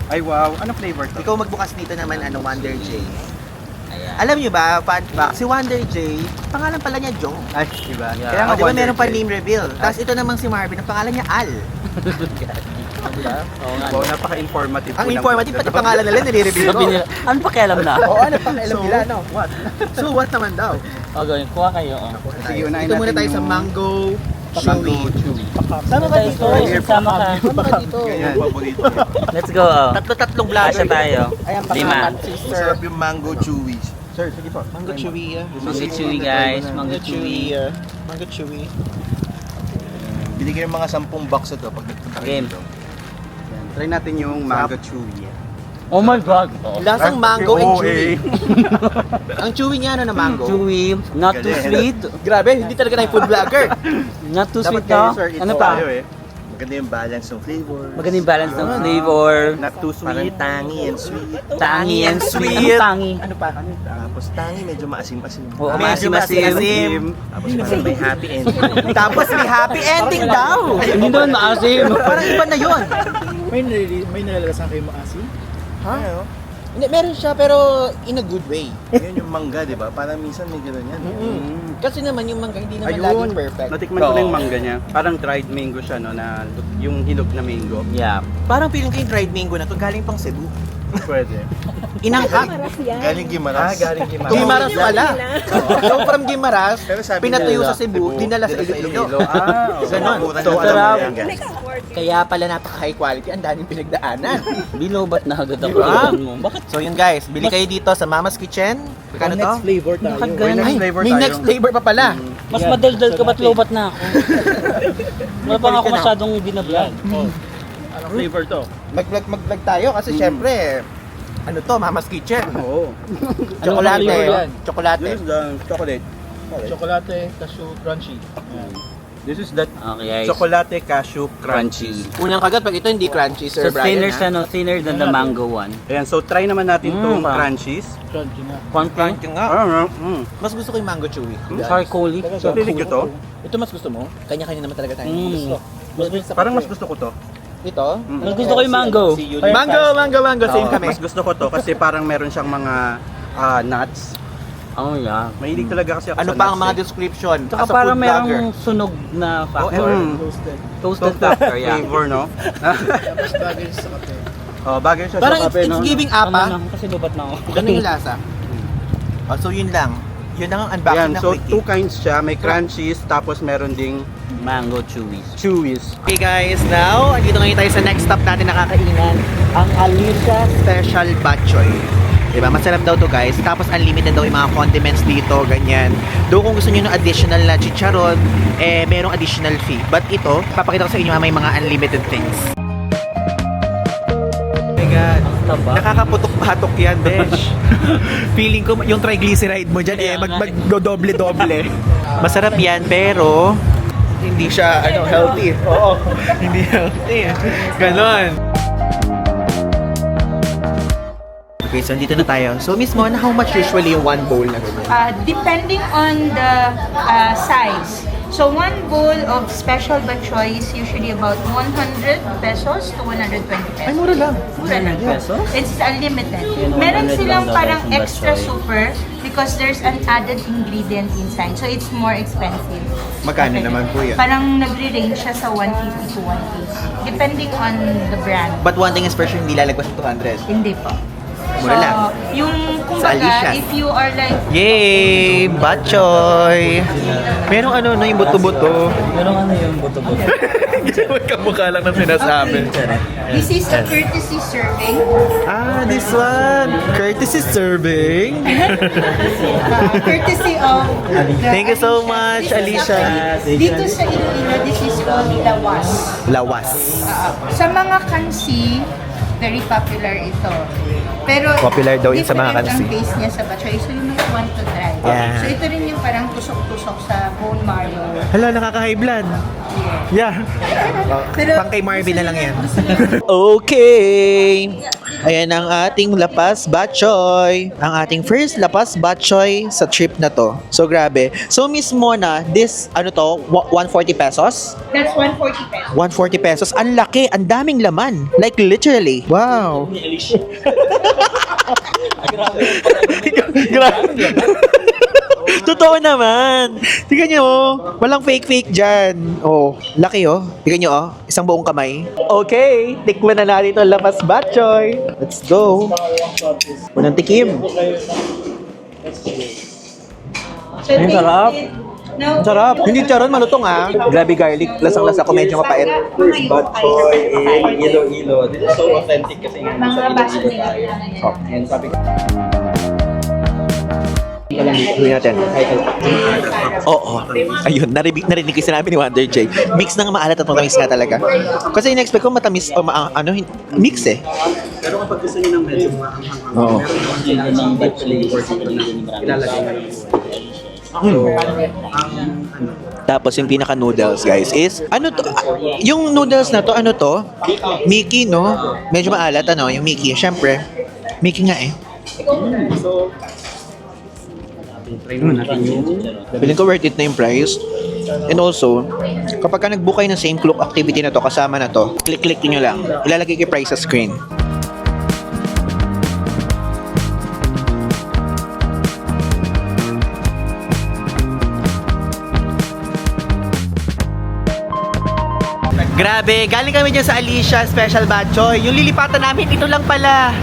Ay, wow. Anong flavor to? Ikaw magbukas nito naman, Wonder J. Ayan. Alam niyo ba, fun fact, si Wonder J, pangalan pala niya Joe. Ay, diba? Yeah. Kaya nga Di ba Wonder meron pa J. name reveal? Tapos ito namang si Marvin, ang pangalan niya Al. Oo nga. Wow, napaka-informative. Ang po ng- informative, pati pangalan nila nire-reveal Sabi ko. nila, ano pa kailam na? Oo, ano pang alam nila, no? What? So, what naman daw? O, gawin, kuha kayo. Oh. Sige, unahin Dito muna natin tayo sa yung mango mango chewy. chewy. Sama ka dito. Sama ka. Sama ka dito. Ganyan. Paborito. Let's go. Oh. Tatlo-tatlong vlogger. Kasya tayo. Ayan, Lima. pangalan, sister. Sarap yung mango chewy. Sir, sige po. Mango chewy. Mango chewy guys, mango chewy. Mango chewy. Binigyan ng mga 10 box ito pag nagpunta kayo Game. dito. Yan. Try natin yung mango chewy. Oh my god. Oh. Lasang mango and Oo, chewy. Ang chewy niya ano na mango. Chewy, not too Galing. sweet. Grabe, hindi talaga tayo food vlogger. Not too Dapat sweet kayo, na. sir, ito Ano pa? tayo eh. Maganda yung balance ng flavor. Maganda yung balance ng flavor. Not too sweet. Parang tangy and sweet. Tangy and sweet. sweet. Ano tangy? Ano pa? Tapos tangy, medyo maasim-asim. Oo, Medyo maasim-asim. Tapos parang may happy ending. Tapos may happy ending daw. Hindi naman maasim. Parang iba na yun. May nalalasan kayo maasim? Ha? Hindi, meron siya pero in a good way. Yun yung mangga, di ba? Parang minsan may gano'n yan. Kasi naman yung mangga hindi naman Ayun, laging perfect. natikman ko na yung mangga niya. Parang dried mango siya, no? Na yung hinog na mango. Yeah. Parang feeling ko yung dried mango na to galing pang Cebu. Pwede. Inangkat. Galing Gimaras. galing Gimaras pala. So from Gimaras, Pero sabi pinatuyo nila, sa Cebu, dinala sa Iloilo. Ganon. So, alam sarap. mo yan, guys. Kaya pala napaka-high quality, ang daming pinagdaanan. Bilobat na agad ako. Diba? Mo. Bakit? So yun guys, bili kayo dito sa Mama's Kitchen. Kano to? flavor tayo. Nakagana. Next Ay, flavor may tayo. next flavor pa pala. Mas madaldal ka ba't lobat na ako? Wala pa nga ako masyadong binablog. Anong flavor to? Mag-vlog tayo kasi syempre, ano to, Mama's Kitchen. Oo. Chocolate. flavor yan? Chocolate. This is the chocolate. Chocolate, cashew, crunchy. This is the Okay guys. chocolate cashew crunchy. Unang kagat, pag ito hindi crunchy, So Sir Brian. thinner siya, no? Thinner than the mango one. Ayan, so try naman natin tong pa. crunchies. Crunchy na. Crunchy. nga. Mas gusto ko yung mango chewy. Charcoaly. So, pilig ko to. Ito mas gusto mo? Kanya-kanya naman talaga tayo. Parang mas gusto ko to. Ito? Mas gusto ko yung mango. Mango, same Oo, kami. Mas gusto ko to kasi parang meron siyang mga nuts. Oh yeah. Mahilig talaga kasi ako Ano sa pa ang nuts mga eh. description Tsaka as a parang food vlogger? merong sunog na factor. Toasted. Toasted factor, yeah. flavor, no? Tapos bagay sa kape. Oh, bagay siya Parang sa kape, no? it's giving Ano apa. na, kasi lobat na ako. Ganun yung lasa. Oh, so yun lang. Yun lang ang unboxing Yan, na so quickie. two kinds siya. May crunchies, tapos meron ding Mango chewies. chewies. Okay guys, now, andito ngayon tayo sa next stop natin na kakainan, ang Alicia Special Batchoy. Diba? Masarap daw to guys. Tapos unlimited daw yung mga condiments dito, ganyan. Doon kung gusto niyo ng additional na chicharon, merong additional fee. But ito, papakita ko sa inyo may mga unlimited things. Oh my God. Nakakaputok-patok yan, Besh. Feeling ko yung triglyceride mo dyan, magdodoble-doble. Masarap yan, pero hindi siya healthy. Oo, hindi healthy. Ganon. Okay, so dito na tayo. So, Miss Mona, how much usually yung one bowl na ganyan? Depending on the size. So one bowl of special bok choy is usually about 100 pesos to 120 pesos. Ay, mura lang. Mura lang. It's unlimited. Meron silang parang extra super because there's an added ingredient inside. So it's more expensive. Magkano naman po yan? Parang nagre-range siya sa 150 to 180. Depending on the brand. But one thing is for sure, hindi lalagpas sa 200. Hindi po. Mura lang. Yung Sa Alicia. kumbaga, if you are like Yay! Batchoy! Merong no, yung buto-buto. Merong yung buto-buto. Huwag ka mukha lang ng sinasabi. this is a courtesy serving. Ah, this one! Courtesy serving. Courtesy of the Thank you so much, This is Alicia. actually- Dito sa Iloilo, this is called lawas. Lawas. Sa mga kansi, very popular ito. Pero Popular daw yun sa mga different kansi. ang taste niya sa batchoy, so you might want to try. Yeah. So ito rin yung parang tusok-tusok sa bone marrow. Hala, nakaka-high blood. Yeah. Pero Pang kay Marvin na lang yan. gusto niya- Okay. Ayan ang ating lapas batchoy. Ang ating first lapas batchoy sa trip na to. So, grabe. So, Miss Mona, this, 140 pesos? That's 140 pesos. 140 pesos. Ang laki. Ang daming laman. Like, literally. Wow. Grabe. Totoo naman. Tingnan nyo, walang fake-fake dyan. Oh, laki oh. Tingnan nyo oh, isang buong kamay. Okay, tikman na natin itong lapas batchoy. Let's go. Unang tikim. So Ay, sarap. Now, Ang sarap. Hindi charon, malutong ah. Grabe garlic. Lasang-lasa ko, medyo mapait. Batchoy, Iloilo. This is so authentic kasi nga Mga sa baso Iloilo nila. tayo. And sabi ko, Gawin natin. Oo. Ayun, narinig ko sinabi ni Wonder J. Mix ng maalat at matamis nga talaga. Kasi in-expect ko matamis o mix eh. pero kapag gusto niyo ng medyo maanghang-hang, Oo. meron sila ng big flavor dito na ilalagay na lang po. So, Tapos yung pinaka noodles guys is to? Yung noodles na to, to? Mickey, no? Medyo maalat yung Mickey. Syempre, Mickey nga eh. So, try naman natin yung Feeling ko worth it na yung price. And also, kapag ka nag-book kayo ng same Klook activity na to, kasama na to, click-click nyo lang. Ilalagay ko yung price sa screen. Grabe, galing kami dyan sa Alicia Special Batchoy. Yung lilipatan namin, ito lang pala.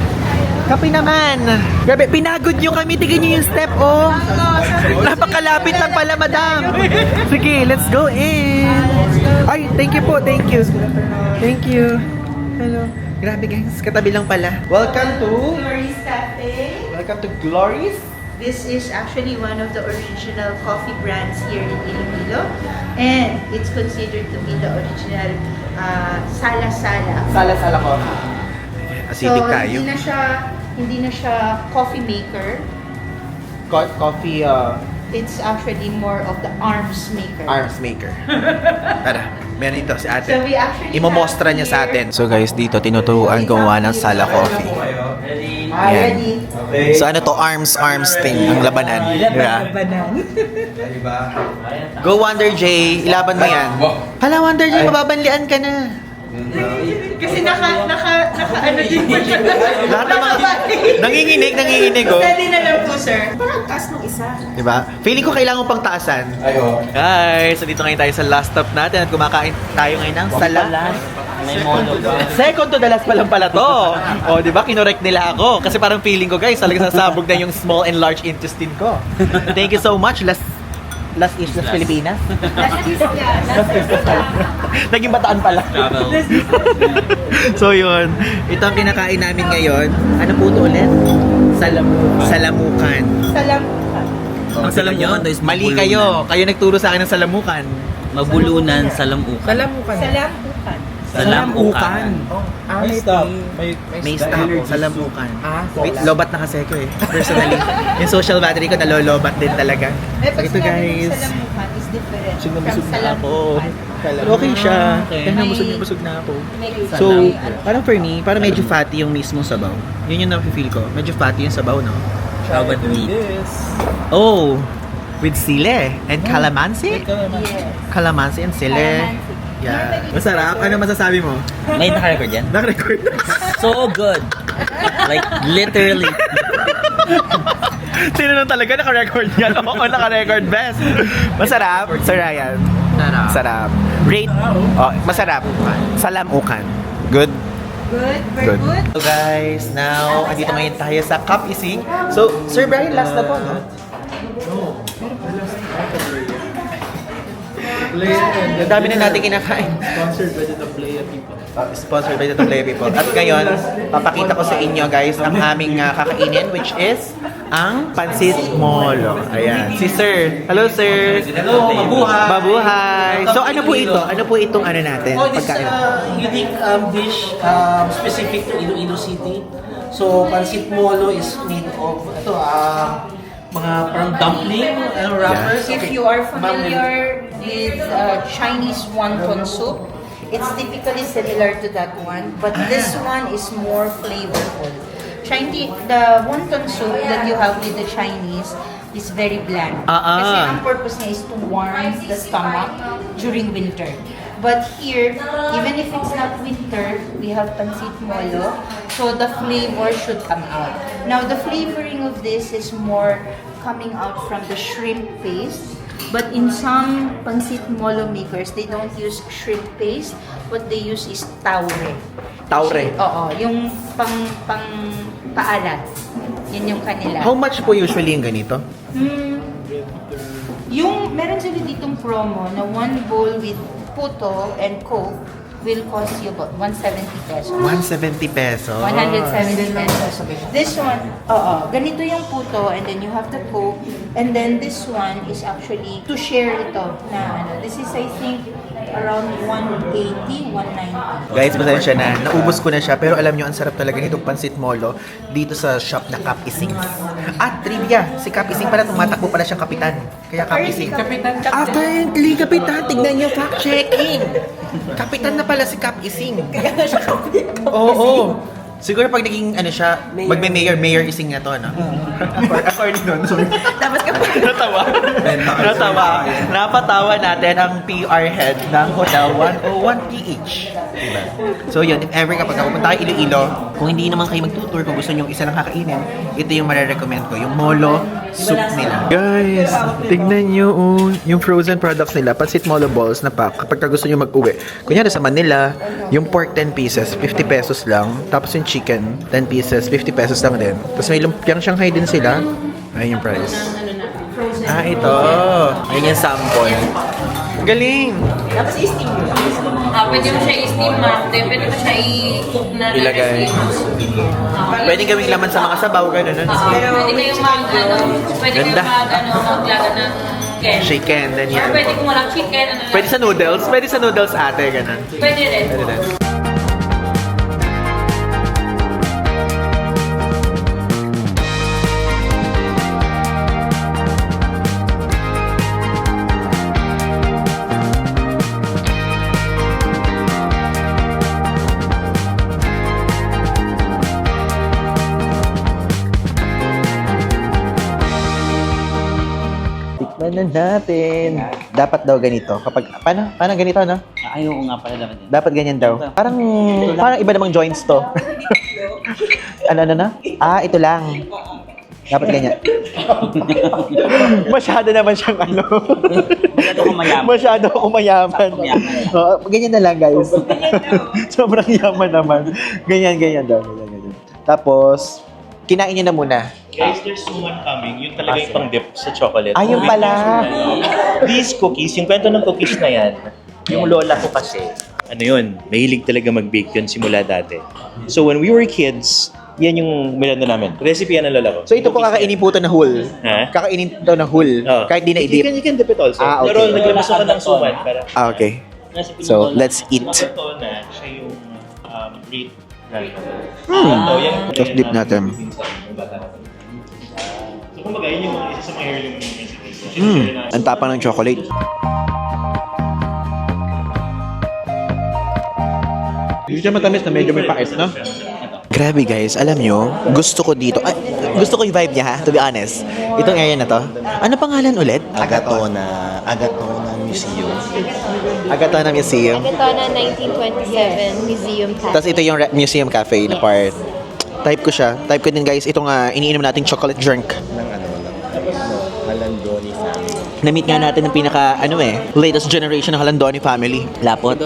Kape naman. Grabe, pinagod nyo kami. Tignan nyo yung step, oh. Napakalapit lang pala, madam. Sige, let's go in. Ay, thank you po, thank you. Thank you. Hello. Grabe guys, katabi lang pala. Welcome to... Glory's Cafe. Welcome to Glory's. This is actually one of the original coffee brands here in Iloilo. And it's considered to be the original sala-sala. Sala-sala ko. Acidic tayo. Hindi na siya coffee maker. Coffee, It's actually more of the arms maker. arms maker. Tara, meron ito si ate. So we actually Imomostra have niya sa here- atin. So guys, dito tinuturuan gumawa ng Sala Coffee. Yan. Ready? So ano to, arms thing, ang labanan. Diba? Go Wonder J, ilaban mo yan. Hala Wonder J, mababanlian ka na. Kasi naka din po siya. Lahat ng mga nanginginig oh. Steady na lang po, sir. Parang taas ng isa. Diba? Feeling ko kailangan pang taasan. ayo. Guys, so dito ngayon tayo sa last stop natin at kumakain tayo ngayon ng Sala. May mono ba? Second to the last pa lang pala to. O, di ba? Kinorek nila ako. Kasi parang feeling ko, guys, talagang sasabog na yung small and large intestine ko. Thank you so much. Las Islas Pilipinas. Naging Bataan pala. So yun, ito ang kinakain namin ngayon. Ano po ito ulit? Salamukan. Salamukan. Ang Salamukan daw is Mali mabulunan. kayo. Kayo nagturo sa akin ng salamukan. Mabulunan, salamukan. Salamukan. Salamukan. May stop. May stop. Salamukan. Wait, lobat na kasi ko eh. Personally. Yung social battery ko nalolobat din talaga. Eh, So ito guys. Salamukan is different Busog na from busog na ako. salamukan. Pero okay siya. Okay. Kaya na busog na ako. May So, parang for me, parang medyo fatty yung mismong sabaw. Yun yung nafe-feel ko. Medyo fatty yung sabaw, no? How about meat? Oh! With sile and calamansi? Yes. Calamansi and sile. Calamansi. Yeah. Masarap. Ano masasabi mo? May naka-record yan? Naka-record na. So good. Like, literally. Tinanong talaga, naka-record yan. Oo, naka-record best. Masarap. Sir Ryan. Sarap. Rate. Oh, masarap. Salamukan. Good? Good, very good. So guys, now, andito ngayon tayo sa Cup Ising. So, Sir Brian, last na po, no? Ang dami na natin kinakain. Sponsored by the Tablea people. Sponsored by the Tablea people. At ngayon, papakita ko sa inyo guys ang aming kakainin, which is ang pansit molo. Ayan. Si Sir. Hello, Sir. Hello, mabuhay. Mabuhay. So, ano po ito? Ano po itong ano natin? Oh, this is Pagkain. a unique dish specific to Iloilo City. So, pancit molo is made of mga parang dumpling wrappers. If you are familiar with Chinese wonton soup, it's typically similar to that one, but this one is more flavorful. The wonton soup that you have with the Chinese is very bland. Kasi ang purpose niya is to warm the stomach during winter. But here, even if it's not winter, we have pancit molo, so the flavor should come out. Now, the flavoring of this is more coming out from the shrimp paste. But in some pancit molo makers, they don't use shrimp paste. What they use is taure. Taure. Oo, yung paalat. Yun yung kanila. How much po usually yung ganito? Yung meron sila ditong promo na one bowl with puto and coke will cost you about 170 pesos. 170 pesos. 170 pesos. This one, ganito yung puto and then you have the coke and then this one is actually to share ito na ano. This is I think around 180, 190. Guys, pasensya na. Naubos ko na siya. Pero alam nyo, ang sarap talaga nitong pansit molo dito sa shop na Cup Ising. At trivia, si Cup Ising pala, tumatakbo pala siyang kapitan. Kaya Cup Ising. Currently, kapitan. Tignan nyo, fact-checking. Kapitan na pala si Cup Ising. Kaya na siya kapitan. Oo. Siguro pag naging ano siya, magme-mayor Ising na to, no? According nun. Dapat ka Natawa. Napatawa natin ang PR head ng Hotel 101 PH. Diba? So yun, if ever kapag pupunta kayo Iloilo, kung hindi naman kayo magtutour, kung gusto nyo isa lang kakainin, ito yung marirecommend ko, yung molo soup nila. Guys, tignan nyo yung frozen products nila, pansit molo balls na pack, kapag gusto nyo mag-uwi. Kunyari sa Manila, yung pork 10 pieces, 50 pesos lang. Tapos yung chicken, 10 pieces, 50 pesos lang din. Tapos may lumpiang Shanghai din sila. Ayun yung price. Ito. Ayun yung sample. Galing! Tapos i-steam mo. Pwede mo siya i-steam ma'am. Pwede mo siya i-cook na rin. Ilagay. Pwede gawing laman sa mga sabaw, gano'n. Pwede kayong maglaga ng chicken. Chicken, then Or yan. pwede kung walang chicken, ano lang. Pwede sa noodles? Pwede sa noodles ate, gano'n. Pwede rin. Pwede din. Tikman na natin. Dapat daw ganito. Kapag, paano ganito, no? Ayoko nga pala dapat yan. Dapat ganyan daw. Parang iba namang joints to. ano na? Ito lang. Dapat ganyan. Masyado naman siyang ano. Masyado akong mayaman. Masyado akong mayaman. Oo, ganyan na lang, guys. Sobrang yaman naman. Ganyan daw. Ganyan. Tapos, kinain niyo na muna. Guys, there's one coming. Yun talaga yung pang-dip sa chocolate. Ayun pala. These cookies, yung kwento ng cookies na yan, yung lola ko kasi, ano yun, mahilig talaga mag-bake yun simula dati. So when we were kids, Yan yung melano namin. Recipe yan ng lola ko. So ito po kakainin po ito na whole. Ha? Kakainin ito na whole. Oh. Kahit di na idip. You can dip it also. Ah, okay. Pero naglamas ako ng suman para... Ah, okay. So, let's eat. Ito na, siya yung rate na ito. Just dip natin. So kumbaga, yun yung isa sa mga heirloom recipes. Ang tapang ng chocolate. Hindi siya matamis na medyo may pait, no? Grabe guys, alam nyo, gusto ko dito. Gusto ko yung vibe niya ha, to be honest. Itong area na to. Ano pangalan ulit? Agatona Museum. Agatona Museum. Agatona 1927 Museum Cafe. Tapos ito yung museum cafe na part. Type ko siya. Type ko din guys, itong iniinom nating chocolate drink. Halandoni family. Na-meet nga natin ng latest generation ng Halandoni family. Lapot.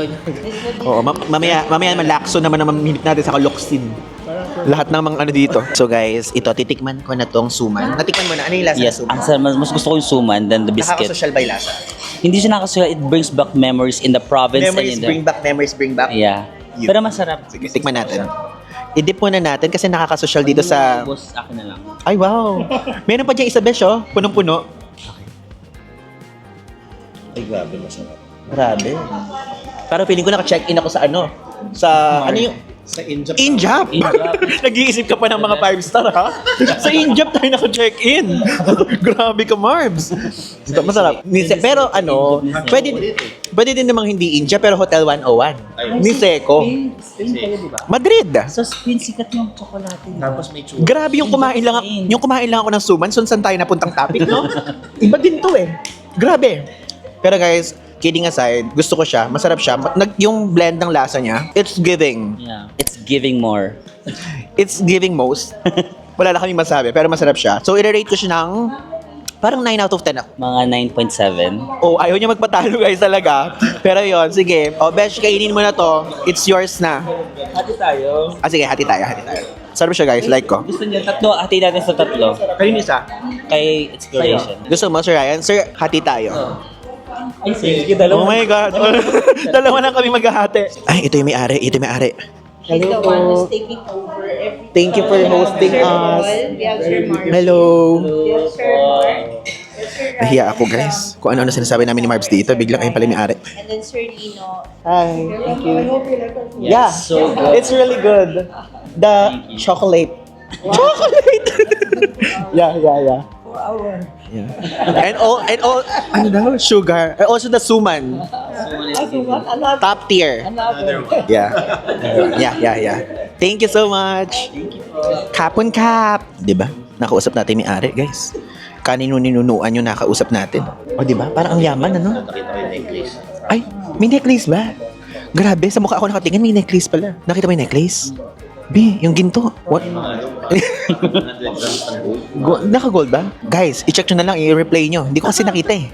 Oo, mamaya naman lakso naman meet natin sa Caloocan. Lahat ng mga dito. So guys, ito, titikman ko na tong suman. Natikman mo na, ano yung lasa Yes, ng suman? ang sarap. Mas gusto ko yung suman than the biscuit. Nakaka-social ba yung lasa? Hindi siya nakasaya. It brings back memories in the province Memories and in the... bring back. Yeah. Yun. Pero masarap. Sige, tikman natin. I-dip muna natin kasi nakaka-social dito sa... Boss, akin na lang. Ay, wow! Meron pa dyan isa besh, oh. Punong-puno. Ay, grabe, masarap. Grabe. Pero feeling ko naka-check-in ako sa Sa, ano yung... Sa Injap. Injap! Nag-iisip ka pa ng mga 5-star, ha? Sa Injap tayo naka-check-in. Grabe ka, Marbs. Ito, masarap. Pero pwede din namang hindi Injap, pero Hotel 101. Ni Seco. Madrid. Sa Spain, sikat yung chocolate. Tapos may chulo. Grabe yung kumain lang ako ng suman, saan tayo napuntang topic, no? Iba din to eh. Grabe. Pero guys, kidding aside, gusto ko siya, masarap siya. Yung blend ng lasa niya, it's giving. Yeah. It's giving more. It's giving most. Wala lang kami masabi, pero masarap siya. So, i-rate ko siya ng parang 9 out of 10 ako. Mga 9.7. Oh, ayaw niya magpatalo guys talaga. Pero yon, sige. Oh, Besh, kainin mo na to. It's yours na. Hati tayo. Sige, hati tayo. Sarap siya guys, like ko. Gusto niya, tatlo. Hati natin sa tatlo. Kayo isa. Kay Exploration. Gusto mo, Sir Ryan? Sir, hati tayo. Ay, sige, Oh my God. Dalawa na kami maghahati. Ay, ito yung may-ari. She's the one who's taking over everything. Thank you for hosting us. We have Sir Mark. Hello. We have Sir Mark. Sir Nahiya ako guys. Kung ano sinasabi namin ni Marbs dito, biglang ayun pala yung may-ari. And then Sir Lino. Hi, thank you. Yeah, so good. It's really good. The chocolate. Chocolate! yeah. Yeah. And all, ano daw? Sugar. And also the suman. Top tier. Yeah. Thank you so much. Kapon kap. Diba? Nakausap natin may ari, guys. Kanino-ninunuan yung nakausap natin. O diba? Parang ang yaman, ano? Nakita ko yung necklace. Ay, may necklace ba? Grabe, sa mukha ako nakatingin, may necklace pala. Nakita mo yung necklace? B, yung ginto. What? Naka-gold ba? Guys, i-check nyo na lang, i-replay nyo. Hindi ko kasi nakita eh.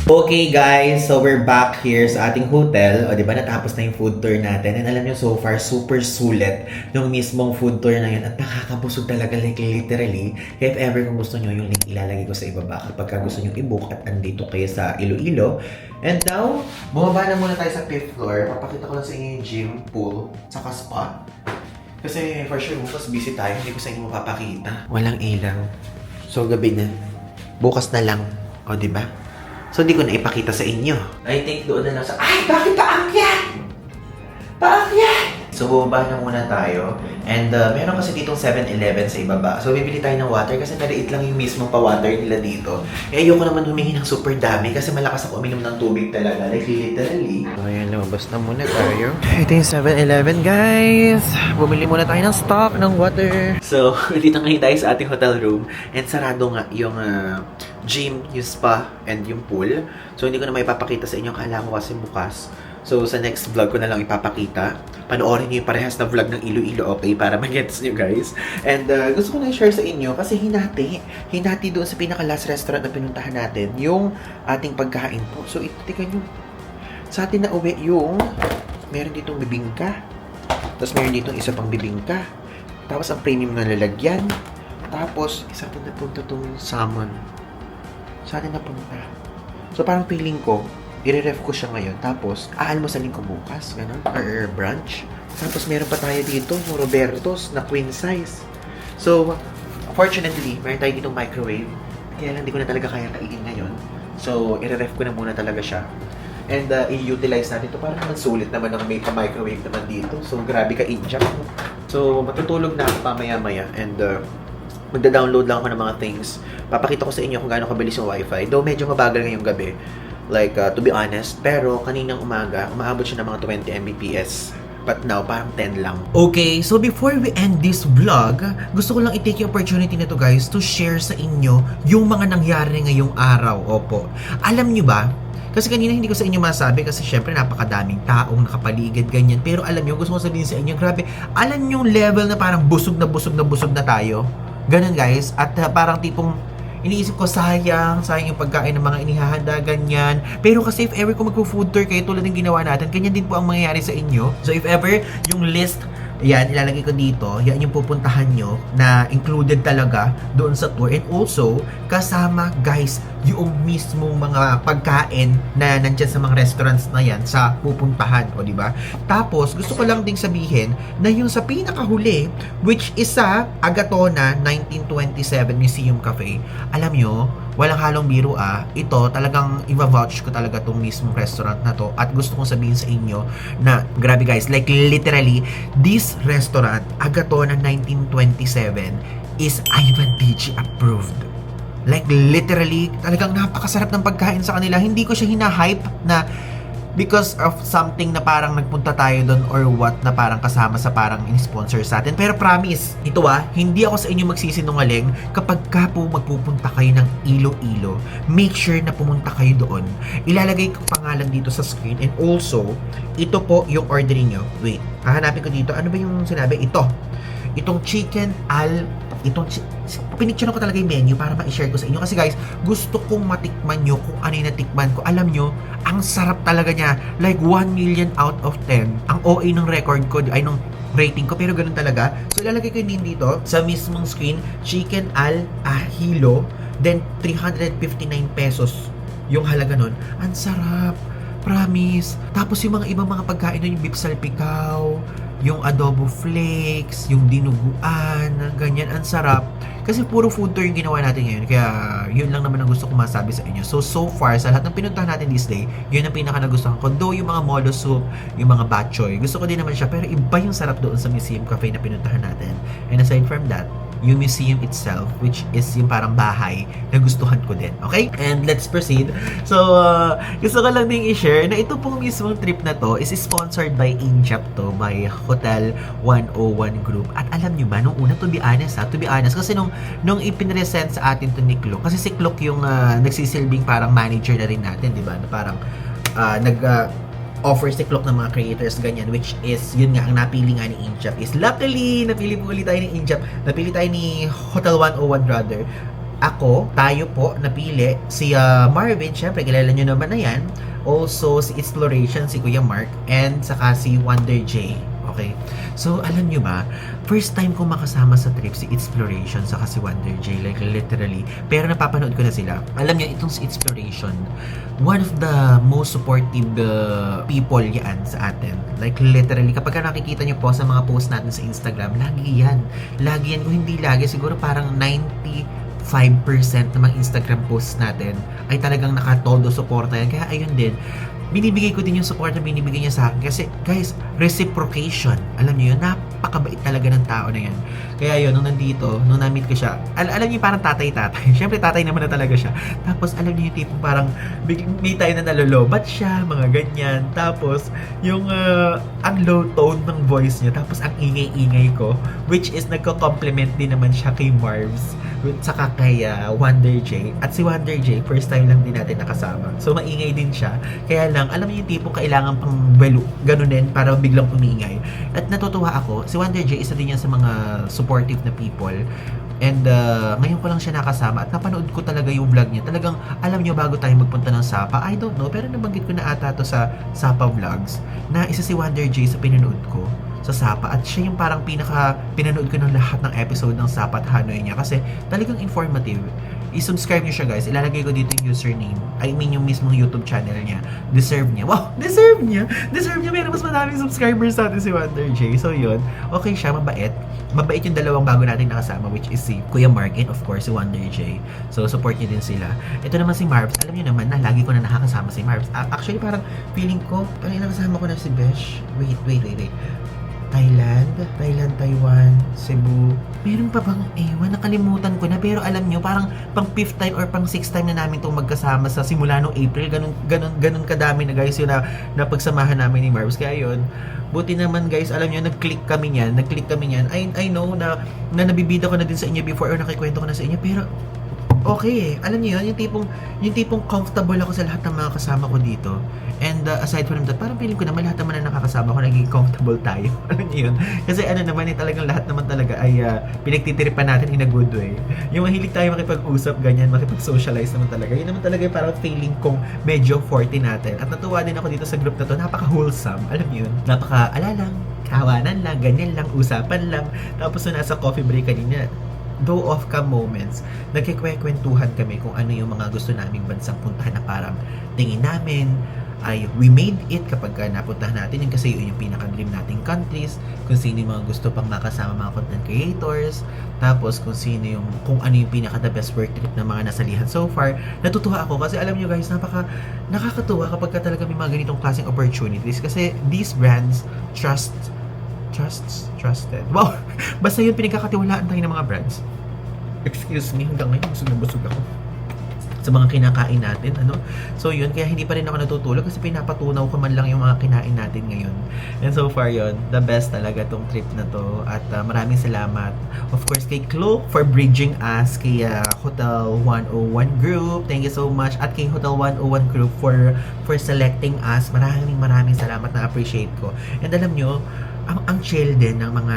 Okay guys, so we're back here sa ating hotel. O diba natapos na yung food tour natin. And alam nyo, so far, super sulit yung mismong food tour na yun. At nakakabusog talaga, like literally. Kaya if ever kung gusto nyo, yung link ilalagay ko sa ibaba kapag gusto nyo i-book at andito kayo sa Iloilo. And now, bumaba na muna tayo sa 5th floor. Papakita ko lang sa inyo yung gym, pool, saka spa. Kasi for sure, bukas busy tayo. Hindi ko sa inyo mapapakita. Walang ilaw. So gabi na. Bukas na lang. O diba? So, hindi ko na ipakita sa inyo. I think doon na lang sa... Ay! Bakit paakyat? Paakyat! So, bumaba na muna tayo. And meron kasi ditong 7-Eleven sa ibaba. So, bibili tayo ng water kasi maliit lang yung mismong pa-water nila dito. Eh, ayoko naman humingi ng super dami kasi malakas ako uminom ng tubig talaga. Like, literally. So, ayan, lumabas na muna tayo. Ito yung 7-Eleven, guys. Bumili muna tayo ng stock ng water. So, dito ngayon tayo sa ating hotel room. And sarado nga yung gym, yung spa, and yung pool. So, hindi ko na maipapakita sa inyo. Kailangan ko kasi bukas. So, sa next vlog ko na lang ipapakita. Panoorin niyo yung parehas na vlog ng Iloilo, okay? Para mag-gets niyo, guys. And gusto ko na i-share sa inyo kasi hinati doon sa pinaka-last restaurant na pinuntahan natin yung ating pagkain po. So, itikan nyo. Sa atin na uwi yung meron ditong bibingka. Tapos meron ditong isa pang bibingka. Tapos ang premium na lalagyan. Tapos, isa pa napunta tong salmon. Saan na napunta? So, parang feeling ko, i-ref ko siya ngayon. Tapos, aalmosalin ko bukas. Ganun. Or brunch. Tapos, meron pa tayo dito, yung Roberto's na queen size. So, fortunately, meron tayo ditong microwave. Kaya lang, hindi ko na talaga kaya kainin ngayon. So, i-ref ko na muna talaga siya. And i-utilize natin ito. Parang naman sulit naman ang may pa-microwave naman dito. So, grabe ka inject. So, matutulog na ako pamaya-maya. And magda-download lang ako ng mga things. Papakita ko sa inyo kung gaano kabilis yung wifi. Though medyo mabagal ngayong gabi. Like, to be honest. Pero, kaninang umaga, umaabot siya ng mga 20 Mbps. But now, parang 10 lang. Okay, so before we end this vlog, gusto ko lang i-take yung opportunity na to guys to share sa inyo yung mga nangyari ngayong araw. Opo. Alam nyo ba? Kasi kanina hindi ko sa inyo masabi kasi syempre napakadaming taong nakapaligid ganyan. Pero alam nyo, gusto ko sabihin sa inyo, grabe, alam nyo yung level na parang busog na tayo. Ganun guys. At parang tipong iniisip ko, sayang yung pagkain ng mga inihahanda, ganyan. Pero kasi if ever kung magpo-food tour kayo tulad ng ginawa natin, ganyan din po ang mangyayari sa inyo. So if ever yung list, yan, ilalagay ko dito, yan yung pupuntahan nyo na included talaga doon sa tour. And also, kasama guys, yung mismong mga pagkain na nandyan sa mga restaurants na yan sa pupuntahan, o diba? Tapos, gusto ko lang ding sabihin na yung sa pinakahuli, which is sa Agatona 1927 Museum Cafe, alam nyo, walang halong biro ito talagang i-vouch ko talaga tong mismong restaurant na to at gusto kong sabihin sa inyo na grabe guys, like literally this restaurant, Agatona 1927 is Ivan PG approved. Like literally, talagang napakasarap ng pagkain sa kanila. Hindi ko siya hina-hype na because of something na parang nagpunta tayo doon or what na parang kasama sa parang in-sponsor sa atin. Pero promise, ito hindi ako sa inyo magsisinungaling kapag ka po magpupunta kayo ng Iloilo, make sure na pumunta kayo doon. Ilalagay ko pangalan dito sa screen and also, ito po yung ordering nyo. Wait, hahanapin ko dito. Ano ba yung sinabi? Itong chicken pinicture ko talaga yung menu para ma-share ko sa inyo. Kasi guys, gusto kong matikman nyo kung ano yung natikman ko. Alam nyo, ang sarap talaga niya. Like 1 million out of 10. Ang OA ng record ko, ay nung rating ko, pero ganun talaga. So, ilalagay ko din dito sa mismong screen, chicken al ahilo, then 359 pesos yung halaga nun. Ang sarap. Promise. Tapos yung mga ibang mga pagkain nun, yung beef salpikaw, yung adobo flakes, yung dinuguan, ganyan, ang sarap. Kasi puro food tour yung ginawa natin ngayon, kaya yun lang naman ang gusto kong masabi sa inyo. So far, sa lahat ng pinuntahan natin this day, yun ang pinaka nagustuhan ko. Though yung mga molo soup, yung mga bok choy, gusto ko din naman siya, pero iba yung sarap doon sa Museum Cafe na pinuntahan natin. And aside from that, yung museum itself, which is yung parang bahay na gustuhan ko din. Okay? And let's proceed. So, gusto ko lang din i-share na ito pong mismong trip na to is sponsored by Injap to, by Hotel 101 Group. At alam nyo ba, nung una, to be honest, kasi nung ipinresent sa atin to ni Klok, kasi si Klok yung nagsisilbing parang manager na rin natin, di ba? Na parang offer si Klok ng mga creators, ganyan, which is, yun nga, ang napili nga ni Injap is, luckily, napili po ulit tayo ni Injap, napili tayo ni Hotel 101 brother. Tayo po, napili, si Marvin, syempre, kilala nyo naman na yan, also, si Exploration, si Kuya Mark, and saka si Wonder J. Okay? So, alam nyo ba, first time ko makasama sa trip si Exploration saka si Wonder J, like literally. Pero napapanood ko na sila. Alam nyo, itong si Exploration, one of the most supportive people yan sa atin. Like literally, kapag nakikita nyo po sa mga post natin sa Instagram, lagi yan. Kung hindi lagi, siguro parang 95% ng mga Instagram posts natin ay talagang nakatodo suporta yan. Kaya ayun din, binibigay ko din yung support na binibigay niya sa akin. Kasi, guys, reciprocation. Alam niyo yun, napakabait talaga ng tao na yan. Kaya yun, nung nandito, nung na-meet ko siya, alam niyo parang tatay-tatay. Siyempre, tatay naman na talaga siya. Tapos, alam niyo yung tipong parang may tayo na nalolobat siya, mga ganyan. Tapos, yung ang low tone ng voice niya. Tapos, ang ingay-ingay ko, which is nagko-compliment din naman siya kay Marvs, saka kay Wonder J. At si Wonder J, first time lang din natin nakasama. So, maingay din siya. Kaya lang, alam niyo yung tipong kailangan pang ganunin para biglang umingay. At natutuwa ako, si Wonder J, isa din yan sa mga supportive na people. And ngayon ko lang siya nakasama at napanood ko talaga yung vlog niya. Talagang, alam niyo, bago tayo magpunta ng Sapa, I don't know, pero nabanggit ko na ata to sa Sapa Vlogs, na isa si Wonder J sa pinanood ko. sa Sapa at siya yung parang pinanood ko ng lahat ng episode ng Sapa at Hanoi niya kasi talagang informative. I-subscribe niyo siya guys. Ilalagay ko dito yung username. I mean yung mismong YouTube channel niya. Deserve niya. Wow! Deserve niya! Deserve niya. Meron mas maraming subscribers natin si Wonder J. So yun. Okay siya. Mabait. Mabait yung dalawang bago natin nakasama which is si Kuya Mark and of course si Wonder J. So support niyo din sila. Ito naman si Marbs. Alam niyo naman na lagi ko na nakakasama si Marbs. Actually parang feeling ko parang nakasama ko na si Besh. Wait. Thailand, Taiwan, Cebu. Meron pa bang ewan? Nakalimutan ko na. Pero alam nyo, parang pang 5th time or pang 6th time na namin itong magkasama sa simula noong April. Ganun kadami na guys yun na pagsamahan namin ni Marbs. Kaya yun, buti naman guys, alam nyo, nag-click kami niyan. I know na nabibida ko na din sa inyo before or nakikwento ko na sa inyo. Pero okay alam niyo yun, yung tipong comfortable ako sa lahat ng mga kasama ko dito. And aside from that, parang feeling ko naman lahat naman na nakakasama ko naging comfortable tayo. Alam niyo yun? Kasi naman talagang lahat naman talaga ay pinagtitiripan natin in a good way. Yung mahilig tayo makipag-usap, ganyan, makipag-socialize naman talaga. Yun naman talaga yung parang feeling kong medyo forte natin. At natuwa din ako dito sa group na to, napaka-wholesome. Alam niyo yun? Napaka-alalang, kawanan lang, ganyan lang, usapan lang. Tapos nasa coffee break kanina, though off cam moments, nagkikwentuhan kami kung ano yung mga gusto naming bansang puntahan na parang tingin namin ay we made it kapag napuntahan natin yun kasi yun yung pinaka-dream nating countries, kung sino yung mga gusto pang makasama mga content creators, tapos kung ano yung pinaka-the best work trip na mga nasalihan so far. Natutuwa ako kasi alam nyo guys, nakakatuwa kapag talaga may mga ganitong klaseng opportunities kasi these brands trusted. Wow! Basta yun, pinagkakatiwalaan tayo ng mga brands. Excuse me, hanggang ngayon, busog ako sa mga kinakain natin, So yun, kaya hindi pa rin ako natutulog kasi pinapatunaw ko man lang yung mga kinain natin ngayon. And so far yun, the best talaga tong trip na to. At maraming salamat. Of course, kay Chloe for bridging us, kay Hotel 101 Group. Thank you so much. At kay Hotel 101 Group for selecting us. Maraming salamat, na appreciate ko. And alam nyo, ang chill din ng mga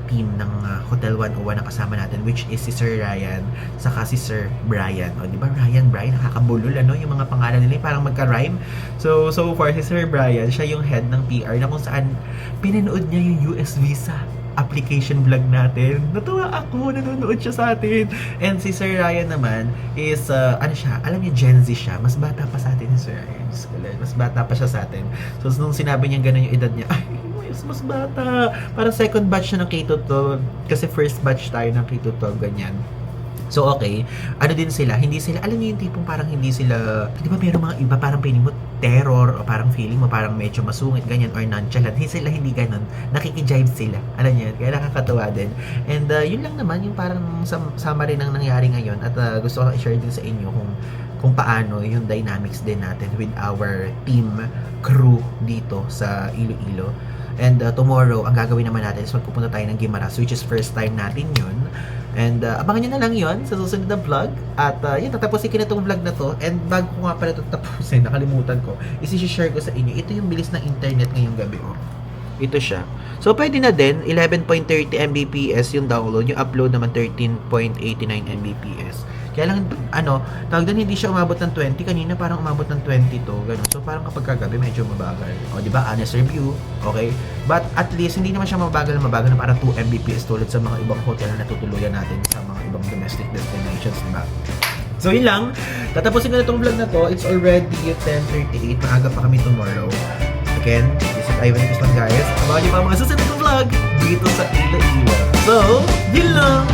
team ng Hotel 101 na kasama natin, which is si Sir Ryan saka si Sir Brian. O, di ba Ryan, nakakabulol, yung mga pangalan nila parang magka-rhyme. So far, si Sir Brian, siya yung head ng PR na kung saan pinanood niya yung US visa application vlog natin. Natuwa ako, nanonood siya sa atin. And si Sir Ryan naman is, alam niyo, Gen Z siya. Mas bata pa sa atin si Sir Ryan. Mas bata pa siya sa atin. So, nung sinabi niya gano'n yung edad niya, mas bata. Parang second batch siya ng K-12 kasi first batch tayo ng K-12, ganyan. So okay, din sila, hindi sila, alam niyo yung tipong parang hindi sila, di ba meron mga iba parang feeling mo terror o parang feeling mo parang medyo masungit, ganyan, or nonchalant. Hindi ganun, nakikijive sila, alam niyo yun, kaya nakakatawa din. And yun lang naman yung parang summary ng nangyari ngayon at gusto ko i-share din sa inyo kung paano yung dynamics din natin with our team crew dito sa Iloilo. And tomorrow, ang gagawin naman natin is magpupunta tayo ng Guimaras, which is first time natin yun. And abangan nyo na lang yun sa susunod na vlog. At yun, tatapusin ko na itong vlog na to. And bago ko nga pala ito tapusin, nakalimutan ko, isi-share ko sa inyo. Ito yung bilis ng internet ngayong gabi. Ito siya. So, pwede na din, 11.30 Mbps yung download. Yung upload naman, 13.89 Mbps. Kaya lang, tawag doon, hindi siya umabot ng 20. Kanina parang umabot ng 22. Ganun. So, parang kapag kagabi, medyo mabagal. O, di ba? Honest review. Okay? But at least, hindi naman siya mabagal na parang 2 Mbps tulad sa mga ibang hotel na natutuluyan natin sa mga ibang domestic destinations, di ba? So, yun lang. Tatapusin ko na itong vlog na to. It's already 10:38. Maaga pa kami tomorrow. Again, this is Ivan Kusman, guys. Abangan niyo pa mga susunod na vlog dito sa Iloilo. So, yun lang.